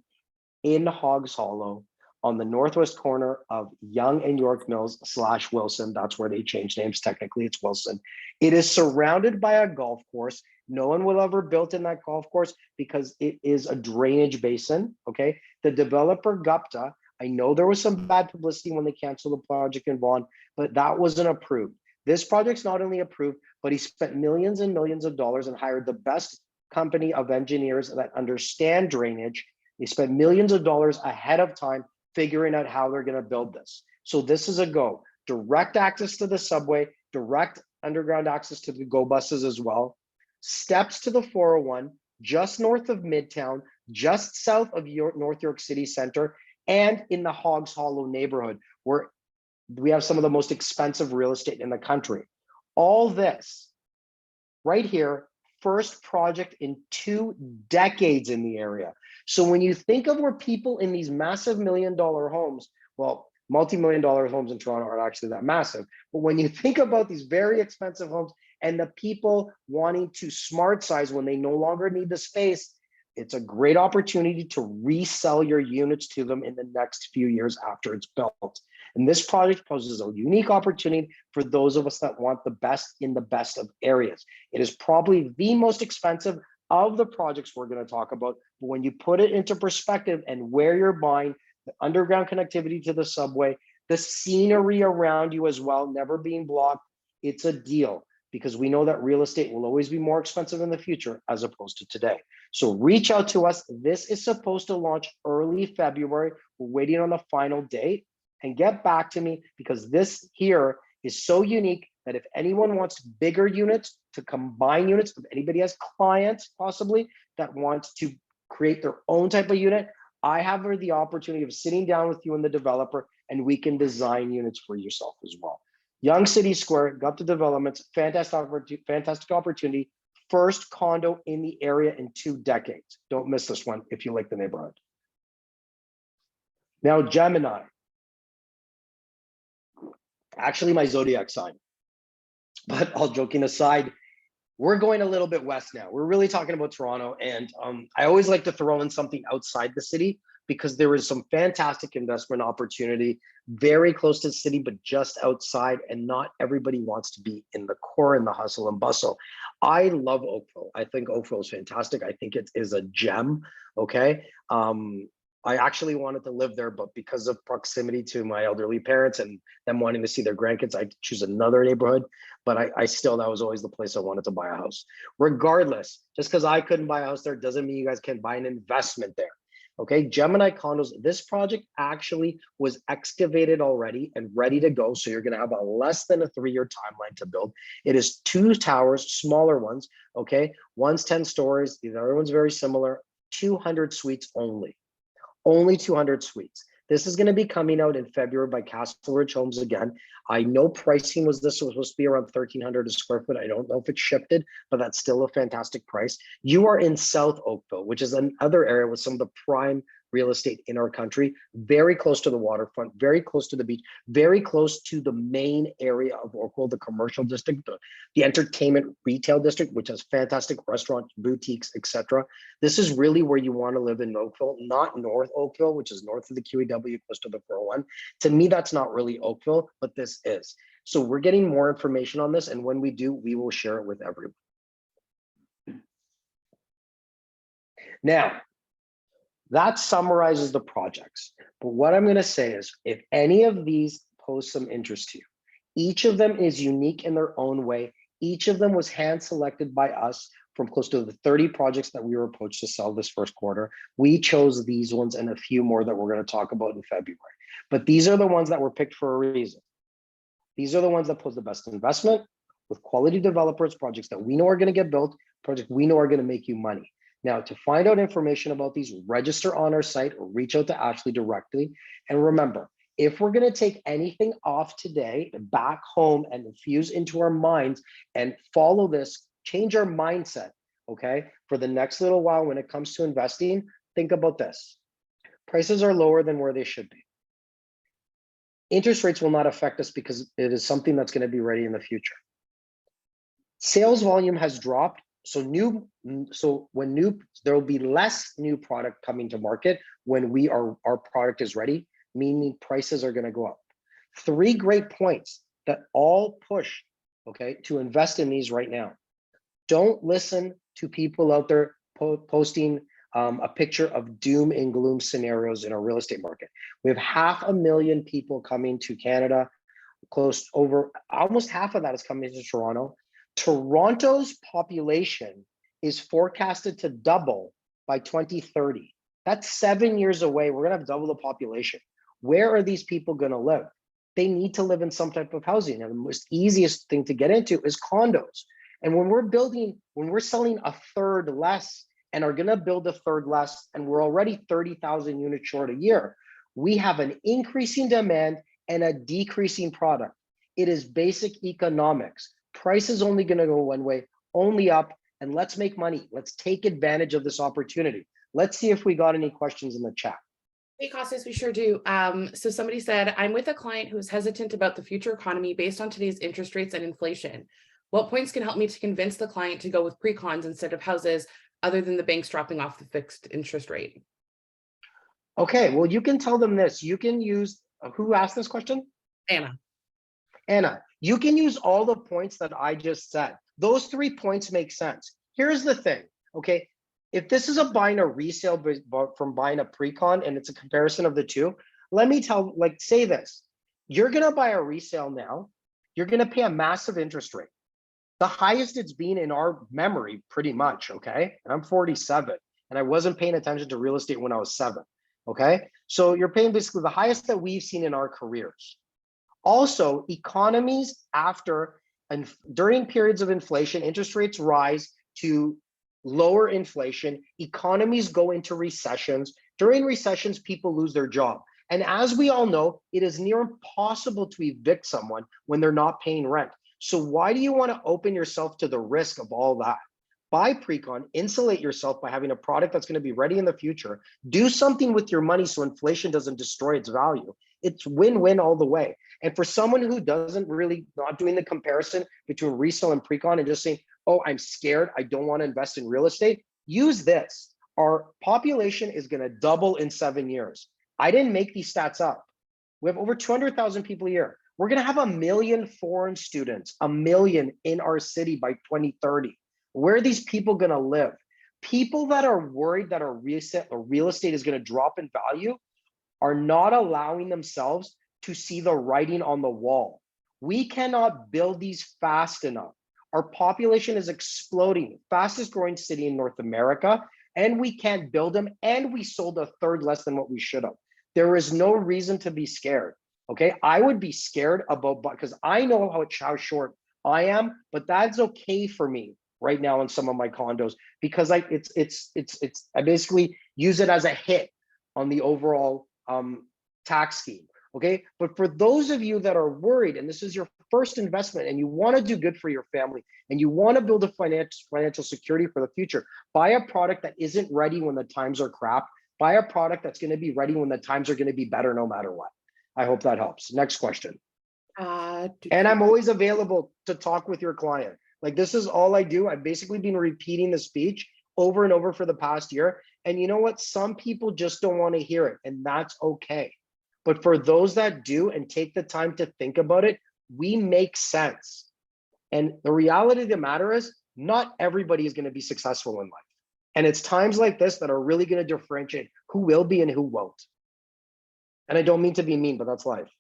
in Hogs Hollow on the northwest corner of Yonge and York Mills / Wilson. That's where they changed names. Technically, it's Wilson. It is surrounded by a golf course. No one will ever build in that golf course because it is a drainage basin, okay? The developer Gupta, I know there was some bad publicity when they canceled the project in Vaughan, but that wasn't approved. This project's not only approved, but he spent millions and millions of dollars and hired the best company of engineers that understand drainage. They spent millions of dollars ahead of time figuring out how they're going to build this. So this is a go. Direct access to the subway, direct underground access to the GO buses as well. Steps to the 401, just north of Midtown, just south of North York City Center, and in the Hogs Hollow neighborhood, where we have some of the most expensive real estate in the country. All this right here, first project in 2 decades in the area. So when you think of where people in these massive $1 million homes, well, multi-million-dollar homes in Toronto aren't actually that massive, but when you think about these very expensive homes and the people wanting to smart size when they no longer need the space, it's a great opportunity to resell your units to them in the next few years after it's built. And this project poses a unique opportunity for those of us that want the best in the best of areas. It is probably the most expensive of the projects we're going to talk about. But when you put it into perspective and where you're buying, the underground connectivity to the subway, the scenery around you as well, never being blocked, it's a deal, because we know that real estate will always be more expensive in the future as opposed to today. So reach out to us. This is supposed to launch early February. We're waiting on the final date, and get back to me, because this here is so unique that if anyone wants bigger units, to combine units, if anybody has clients possibly that wants to create their own type of unit, I have the opportunity of sitting down with you and the developer, and we can design units for yourself as well. Yonge City Square, got the developments, fantastic opportunity. First condo in the area in 2 decades. Don't miss this one if you like the neighborhood. Now, Gemini. Actually, my zodiac sign. But all joking aside, we're going a little bit west now. We're really talking about Toronto. And I always like to throw in something outside the city, because there is some fantastic investment opportunity very close to the city, but just outside, and not everybody wants to be in the core and the hustle and bustle. I love Oakville. I think Oakville is fantastic. I think it is a gem, okay? I actually wanted to live there, but because of proximity to my elderly parents and them wanting to see their grandkids, I choose another neighborhood. But I still, that was always the place I wanted to buy a house. Regardless, just because I couldn't buy a house there doesn't mean you guys can buy an investment there. Okay, Gemini Condos, this project actually was excavated already and ready to go. So you're going to have a less than a 3-year timeline to build. It is 2 towers, smaller ones. Okay, one's 10 stories. The other one's very similar. 200 suites only. Only 200 suites. This is going to be coming out in February by Castle Ridge Homes again. I know pricing was supposed to be around 1,300 a square foot. I don't know if it's shifted, but that's still a fantastic price. You are in South Oakville, which is another area with some of the prime real estate in our country, very close to the waterfront, very close to the beach, very close to the main area of Oakville, the commercial district, the entertainment retail district, which has fantastic restaurants, boutiques, etc. This is really where you want to live in Oakville, not North Oakville, which is north of the QEW, close to the 401. To me, that's not really Oakville, but this is. So we're getting more information on this, and when we do, we will share it with everyone. Now, that summarizes the projects. But what I'm going to say is, if any of these pose some interest to you, each of them is unique in their own way. Each of them was hand selected by us from close to the 30 projects that we were approached to sell this first quarter. We chose these ones and a few more that we're going to talk about in February. But these are the ones that were picked for a reason. These are the ones that pose the best investment with quality developers, projects that we know are going to get built, projects we know are going to make you money. Now, to find out information about these, register on our site or reach out to Ashley directly. And remember, if we're going to take anything off today back home and infuse into our minds and follow this, change our mindset, okay, for the next little while when it comes to investing, think about this. Prices are lower than where they should be. Interest rates will not affect us because it is something that's going to be ready in the future. Sales volume has dropped. So there will be less new product coming to market when our product is ready, meaning prices are going to go up. 3 great points that all push, okay, to invest in these right now. Don't listen to people out there posting a picture of doom and gloom scenarios in our real estate market. We have 500,000 people coming to Canada, almost half of that is coming to Toronto. Toronto's population is forecasted to double by 2030. That's 7 years away. We're going to have double the population. Where are these people going to live? They need to live in some type of housing. And the most easiest thing to get into is condos. And when we're selling a third less and are going to build a third less, and we're already 30,000 units short a year, we have an increasing demand and a decreasing product. It is basic economics. Price is only going to go one way, only up, and let's make money. Let's take advantage of this opportunity. Let's see if we got any questions in the chat. Hey, Costas, we sure do. So somebody said, I'm with a client who is hesitant about the future economy based on today's interest rates and inflation. What points can help me to convince the client to go with pre-cons instead of houses, other than the banks dropping off the fixed interest rate? Okay, well, you can tell them this. You can use Who asked this question? Anna. Anna, you can use all the points that I just said. Those 3 points make sense. Here's the thing, okay? If this is buying a resale from buying a pre-con and it's a comparison of the two, let me say this. You're gonna buy a resale now, you're gonna pay a massive interest rate. The highest it's been in our memory, pretty much, okay? And I'm 47, and I wasn't paying attention to real estate when I was 7, okay? So you're paying basically the highest that we've seen in our careers. Also, economies after and during periods of inflation, interest rates rise to lower inflation, economies go into recessions. During recessions, people lose their job. And as we all know, it is near impossible to evict someone when they're not paying rent. So why do you want to open yourself to the risk of all that? Buy pre-con, insulate yourself by having a product that's going to be ready in the future. Do something with your money so inflation doesn't destroy its value. It's win-win all the way. And for someone who doesn't really, not doing the comparison between resale and pre-con and just saying, oh, I'm scared, I don't want to invest in real estate, use this. Our population is going to double in 7 years. I didn't make these stats up. We have over 200,000 people a year. We're going to have 1 million foreign students, 1 million in our city by 2030. Where are these people going to live? People that are worried that our real estate is going to drop in value are not allowing themselves to see the writing on the wall. We cannot build these fast enough. Our population is exploding, fastest growing city in North America, and we can't build them, and we sold a third less than what we should have. There is no reason to be scared, okay? I would be scared about, because I know how short I am, but that's okay for me right now in some of my condos, because I basically use it as a hit on the overall tax scheme, okay? But for those of you that are worried, and this is your first investment, and you want to do good for your family, and you want to build a financial security for the future, buy a product that isn't ready when the times are crap. Buy a product that's going to be ready when the times are going to be better no matter what. I hope that helps. Next question. And I'm always available to talk with your client. Like, this is all I do. I've basically been repeating the speech over and over for the past year. And you know what? Some people just don't want to hear it, and that's okay. But for those that do and take the time to think about it, we make sense. And the reality of the matter is, not everybody is going to be successful in life. And it's times like this that are really going to differentiate who will be and who won't. And I don't mean to be mean, but that's life.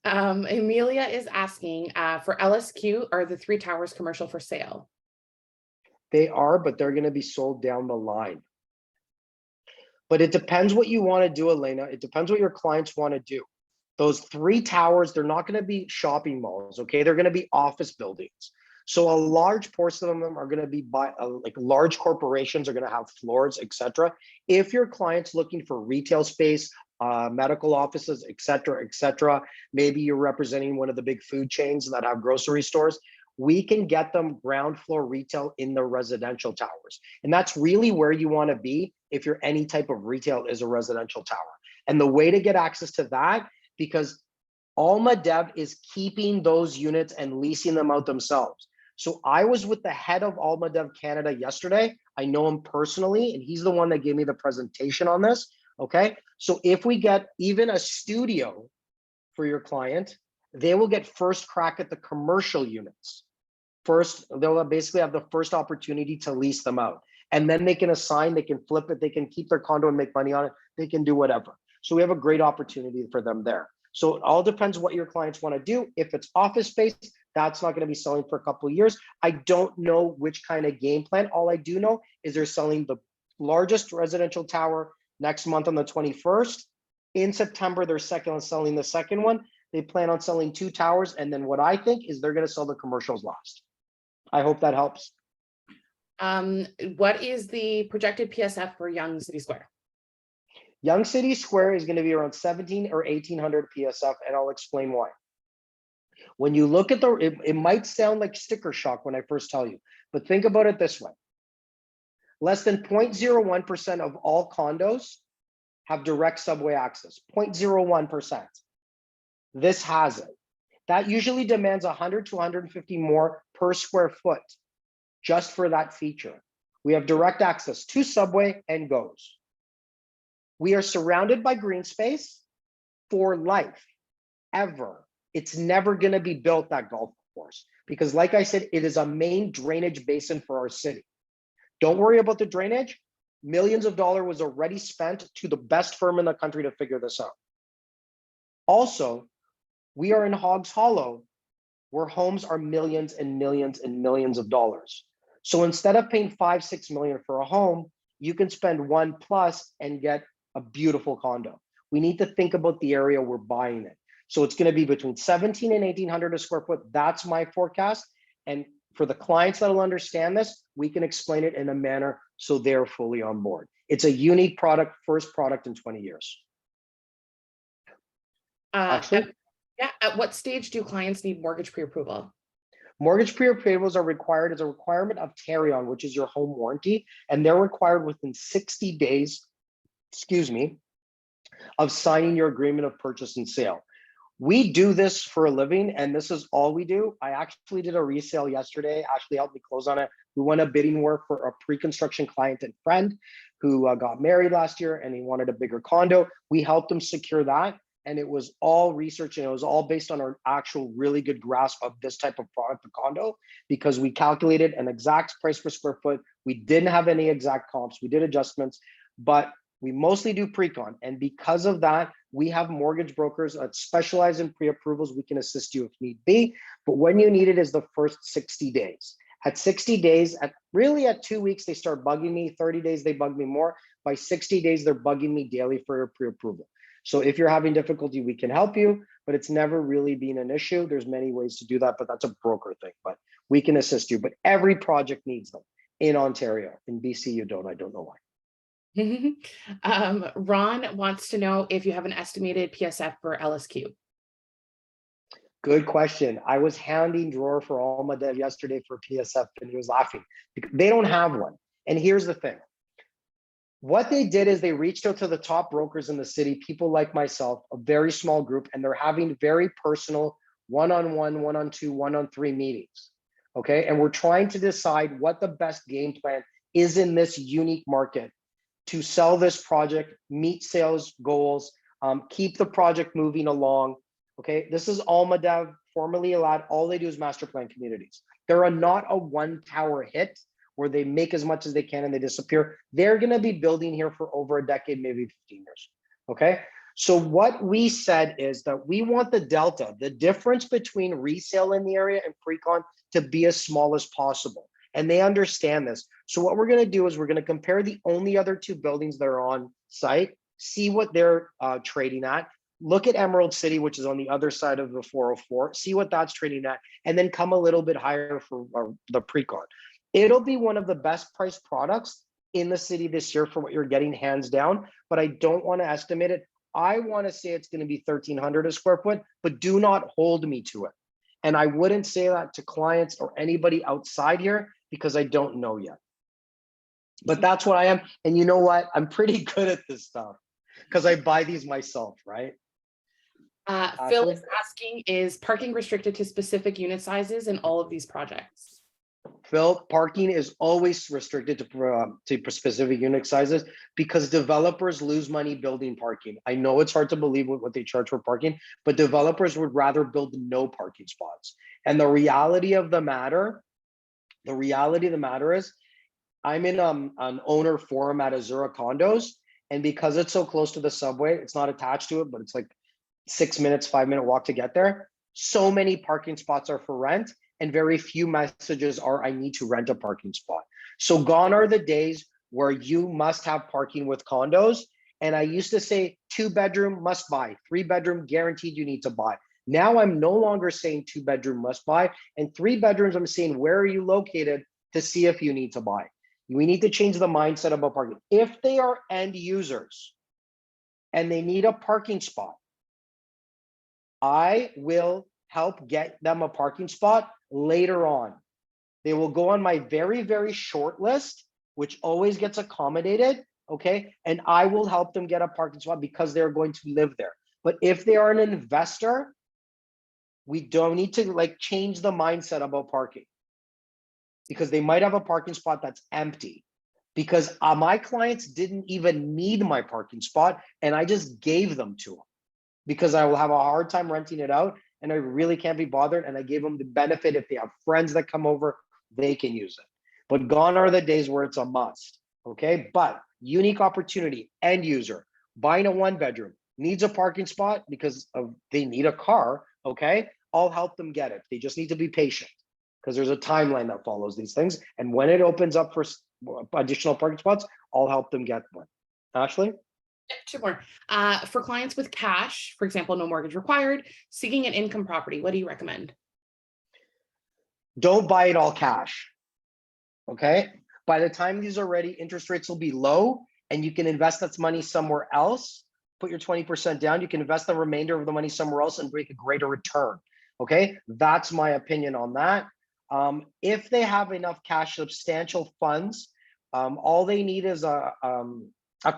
Amelia is asking, for LSQ, are the 3 towers commercial for sale? They are, but they're going to be sold down the line. But it depends what you want to do, Elena. It depends what your clients want to do. Those 3 towers, they're not going to be shopping malls, okay? They're going to be office buildings. So a large portion of them are going to be like large corporations are going to have floors, etc. If your client's looking for retail space, medical offices, etc., maybe you're representing one of the big food chains that have grocery stores, we can get them ground floor retail in the residential towers. And that's really where you want to be if you're any type of retail is a residential tower. And the way to get access to that, because Alma Dev is keeping those units and leasing them out themselves. So I was with the head of Alma Dev Canada yesterday. I know him personally, and he's the one that gave me the presentation on this, okay? So if we get even a studio for your client, they will get first crack at the commercial units. First, they'll basically have the first opportunity to lease them out. And then they can assign, they can flip it, they can keep their condo and make money on it, they can do whatever. So we have a great opportunity for them there. So it all depends what your clients want to do. If it's office space, that's not going to be selling for a couple of years. I don't know which kind of game plan. All I do know is they're selling the largest residential tower next month on the 21st. In September, they're selling the second one. They plan on selling 2 towers. And then what I think is they're going to sell the commercials last. I hope that helps. What is the projected PSF for Yonge City Square? Yonge City Square is going to be around 17 or 1800 PSF, and I'll explain why. When you look at it might sound like sticker shock when I first tell you, but think about it this way. Less than 0.01% of all condos have direct subway access, 0.01%. This has it. That usually demands 100 to 150 more per square foot just for that feature. We have direct access to subway and GOs. We are surrounded by green space. for life, ever. It's never going to be built, that golf course, because like I said, it is a main drainage basin for our city. Don't worry about the drainage. Millions of dollars was already spent to the best firm in the country to figure this out. Also, we are in Hogs Hollow, where homes are millions and millions and millions of dollars. So instead of paying 5-6 million for a home, you can spend 1+ and get a beautiful condo. We need to think about the area we're buying it. So it's going to be between 17 and 1800 a square foot. That's my forecast. And for the clients that'll understand this, we can explain it in a manner so they're fully on board. It's a unique product, first product in 20 years. Ashley? At what stage do clients need mortgage pre-approval? Mortgage pre-approvals are required as a requirement of Tarion, which is your home warranty, and they're required within 60 days, of signing your agreement of purchase and sale. We do this for a living, and this is all we do. I actually did a resale yesterday. Ashley helped me close on it. We won a bidding war for a pre-construction client and friend who got married last year, and he wanted a bigger condo. We helped him secure that, and it was all research, and it was all based on our actual really good grasp of this type of product, the condo, because we calculated an exact price per square foot. We didn't have any exact comps. We did adjustments, but we mostly do pre-con. And because of that, we have mortgage brokers that specialize in pre-approvals. We can assist you if need be, but when you need it is the first 60 days. At 60 days, at 2 weeks, they start bugging me. 30 days, they bug me more. By 60 days, they're bugging me daily for a pre-approval. So if you're having difficulty, we can help you, but it's never really been an issue. There's many ways to do that, but that's a broker thing, but we can assist you. But every project needs them in Ontario. In BC, you don't. I don't know why. Ron wants to know if you have an estimated PSF for LSQ. Good question. I was handing drawer for Alma Dev yesterday for PSF, and he was laughing. They don't have one. And here's the thing. What they did is they reached out to the top brokers in the city, people like myself, a very small group, and they're having very personal one-on-one, one-on-two, one-on-three meetings. Okay. And we're trying to decide what the best game plan is in this unique market to sell this project, meet sales goals, keep the project moving along. Okay. This is Alma Dev, formerly allowed. All they do is master plan communities. They're not a one tower hit where they make as much as they can and they disappear. They're going to be building here for over a decade, maybe 15 years. Okay. So what we said is that we want the delta, the difference between resale in the area and pre-con, to be as small as possible. And they understand this. So what we're going to do is we're going to compare the only other two buildings that are on site, see what they're trading at, look at Emerald City, which is on the other side of the 404, see what that's trading at, and then come a little bit higher for the pre-con. It'll be one of the best priced products in the city this year for what you're getting, hands down, but I don't want to estimate it. I want to say it's going to be 1,300 a square foot, but do not hold me to it. And I wouldn't say that to clients or anybody outside here because I don't know yet. But that's what I am. And you know what? I'm pretty good at this stuff because I buy these myself, right? Phil is asking, is parking restricted to specific unit sizes in all of these projects? Phil, parking is always restricted to specific unit sizes because developers lose money building parking. I know it's hard to believe what they charge for parking, but developers would rather build no parking spots. And the reality of the matter is I'm in an owner forum at Azura Condos, and because it's so close to the subway, it's not attached to it, but it's like 6 minutes, 5-minute walk to get there. So many parking spots are for rent, and very few messages are, I need to rent a parking spot. So gone are the days where you must have parking with condos. And I used to say 2-bedroom must buy, 3-bedroom guaranteed you need to buy. Now I'm no longer saying 2-bedroom must buy, and 3 bedrooms, I'm saying, where are you located to see if you need to buy. We need to change the mindset about parking. If they are end users and they need a parking spot, I will help get them a parking spot later on. They will go on my very, very short list, which always gets accommodated, okay? And I will help them get a parking spot because they're going to live there. But if they are an investor, we don't need to change the mindset about parking because they might have a parking spot that's empty because my clients didn't even need my parking spot and I just gave them to them. because I will have a hard time renting it out and I really can't be bothered. And I gave them the benefit if they have friends that come over, they can use it. But gone are the days where it's a must. Okay. But unique opportunity, end user, buying a 1-bedroom, needs a parking spot because of they need a car. Okay. I'll help them get it. They just need to be patient because there's a timeline that follows these things. And when it opens up for additional parking spots, I'll help them get one. Ashley? Two more. For clients with cash, for example, no mortgage required, seeking an income property, what do you recommend? Don't buy it all cash. Okay. By the time these are ready, interest rates will be low and you can invest that money somewhere else. Put your 20% down. You can invest the remainder of the money somewhere else and make a greater return. Okay. That's my opinion on that. If they have enough cash, substantial funds, all they need is a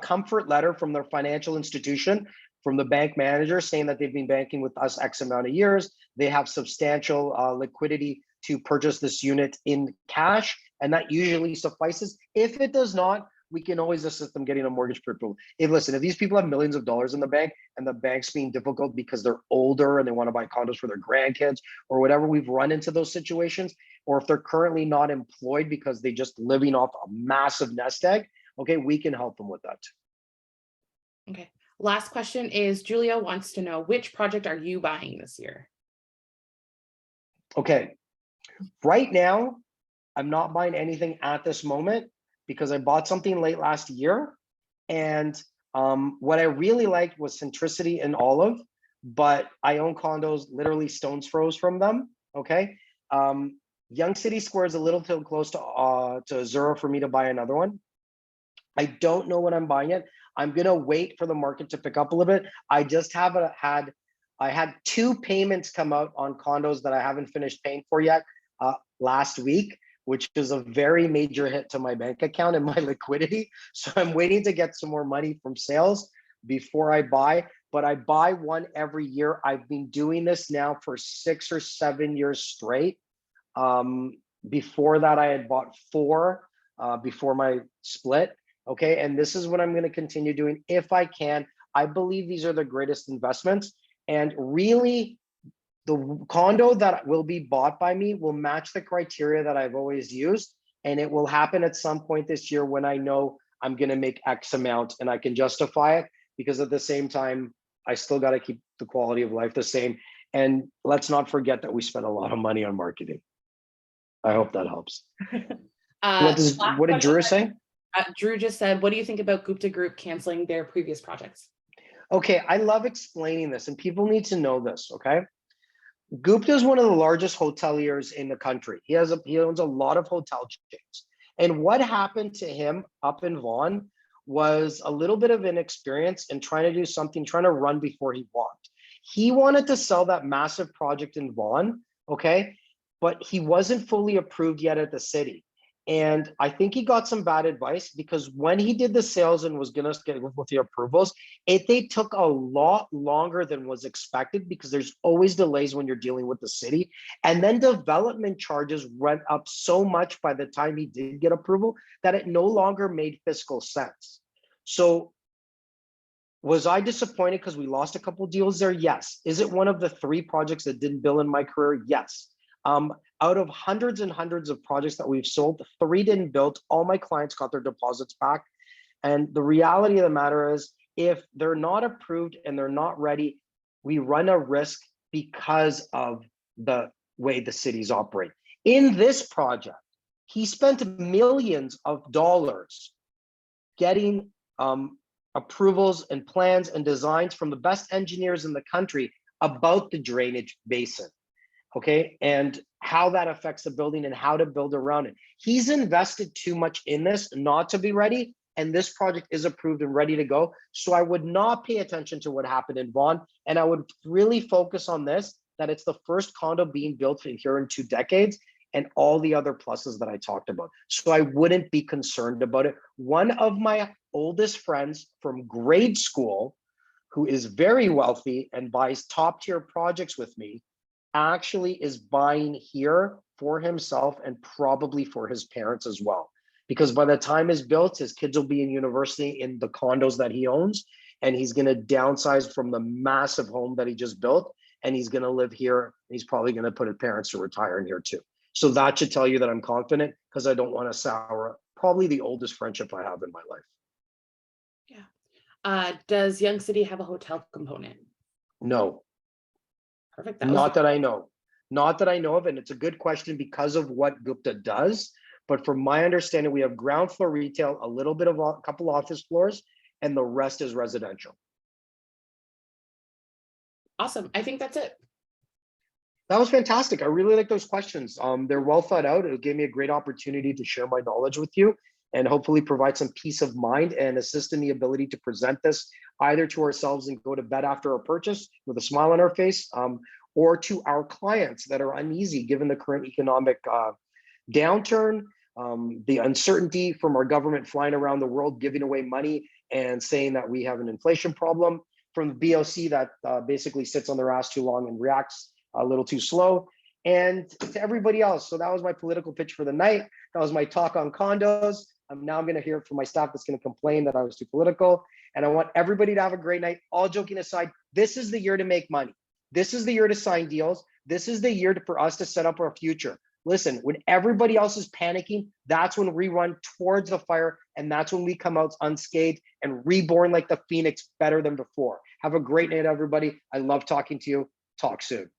comfort letter from their financial institution, from the bank manager saying that they've been banking with us X amount of years. They have substantial liquidity to purchase this unit in cash, and that usually suffices. If it does not, we can always assist them getting a mortgage pre-approval. If these people have millions of dollars in the bank and the bank's being difficult because they're older and they want to buy condos for their grandkids or whatever, we've run into those situations, or if they're currently not employed because they just living off a massive nest egg, okay, we can help them with that. Okay. Last question is Julia wants to know, which project are you buying this year? Okay. Right now, I'm not buying anything at this moment because I bought something late last year. And what I really liked was Centricity and Olive, but I own condos literally stone's throws from them. Okay. Yonge City Square is a little too close to Azura for me to buy another one. I don't know when I'm buying it. I'm gonna wait for the market to pick up a little bit. I just haven't had, I had 2 payments come out on condos that I haven't finished paying for yet last week, which is a very major hit to my bank account and my liquidity. So I'm waiting to get some more money from sales before I buy, but I buy one every year. I've been doing this now for 6 or 7 years straight. Before that, I had bought 4 before my split. Okay, and this is what I'm going to continue doing if I can. I believe these are the greatest investments, and really the condo that will be bought by me will match the criteria that I've always used, and it will happen at some point this year when I know I'm going to make X amount and I can justify it, because at the same time, I still got to keep the quality of life the same. And let's not forget that we spend a lot of money on marketing. I hope that helps. What did Drew say? Drew just said, what do you think about Gupta Group canceling their previous projects? Okay, I love explaining this and people need to know this, okay? Gupta is one of the largest hoteliers in the country. He owns a lot of hotel chains. And what happened to him up in Vaughan was a little bit of inexperience in trying to do something, trying to run before he walked. He wanted to sell that massive project in Vaughan, okay? But he wasn't fully approved yet at the city. And I think he got some bad advice, because when he did the sales and was going to get with the approvals, they took a lot longer than was expected, because there's always delays when you're dealing with the city. And then development charges went up so much by the time he did get approval that it no longer made fiscal sense. So was I disappointed because we lost a couple deals there? Yes. Is it one of the 3 projects that didn't bill in my career? Yes. Out of hundreds and hundreds of projects that we've sold, 3 didn't build. All my clients got their deposits back. And the reality of the matter is, if they're not approved and they're not ready, we run a risk because of the way the cities operate. In this project, he spent millions of dollars getting approvals and plans and designs from the best engineers in the country about the drainage basin. Okay, and how that affects the building and how to build around it. He's invested too much in this not to be ready, and this project is approved and ready to go. So I would not pay attention to what happened in Vaughan, and I would really focus on this, that it's the first condo being built here in 2 decades, and all the other pluses that I talked about. So I wouldn't be concerned about it. One of my oldest friends from grade school, who is very wealthy and buys top tier projects with me, actually is buying here for himself and probably for his parents as well. Because by the time it's built, his kids will be in university in the condos that he owns. and he's going to downsize from the massive home that he just built, and he's going to live here. He's probably going to put his parents to retire in here too. So that should tell you that I'm confident, because I don't want to sour probably the oldest friendship I have in my life. Does Yonge City have a hotel component? No, Perfect. not that I know. Not that I know of, and it's a good question because of what Gupta does. But from my understanding, we have ground floor retail, a little bit of a couple office floors, and the rest is residential. Awesome. I think that's it. That was fantastic. I really like those questions. They're well thought out. It gave me a great opportunity to share my knowledge with you and hopefully provide some peace of mind and assist in the ability to present this either to ourselves and go to bed after our purchase with a smile on our face, or to our clients that are uneasy given the current economic downturn, the uncertainty from our government flying around the world, giving away money and saying that we have an inflation problem, from the BOC that basically sits on their ass too long and reacts a little too slow, and to everybody else. So that was my political pitch for the night. That was my talk on condos. Now I'm going to hear from my staff that's going to complain that I was too political. And I want everybody to have a great night. All joking aside, this is the year to make money. This is the year to sign deals. This is the year for us to set up our future. Listen, when everybody else is panicking, that's when we run towards the fire, and that's when we come out unscathed and reborn like the phoenix, better than before. Have a great night, everybody. I love talking to you. Talk soon.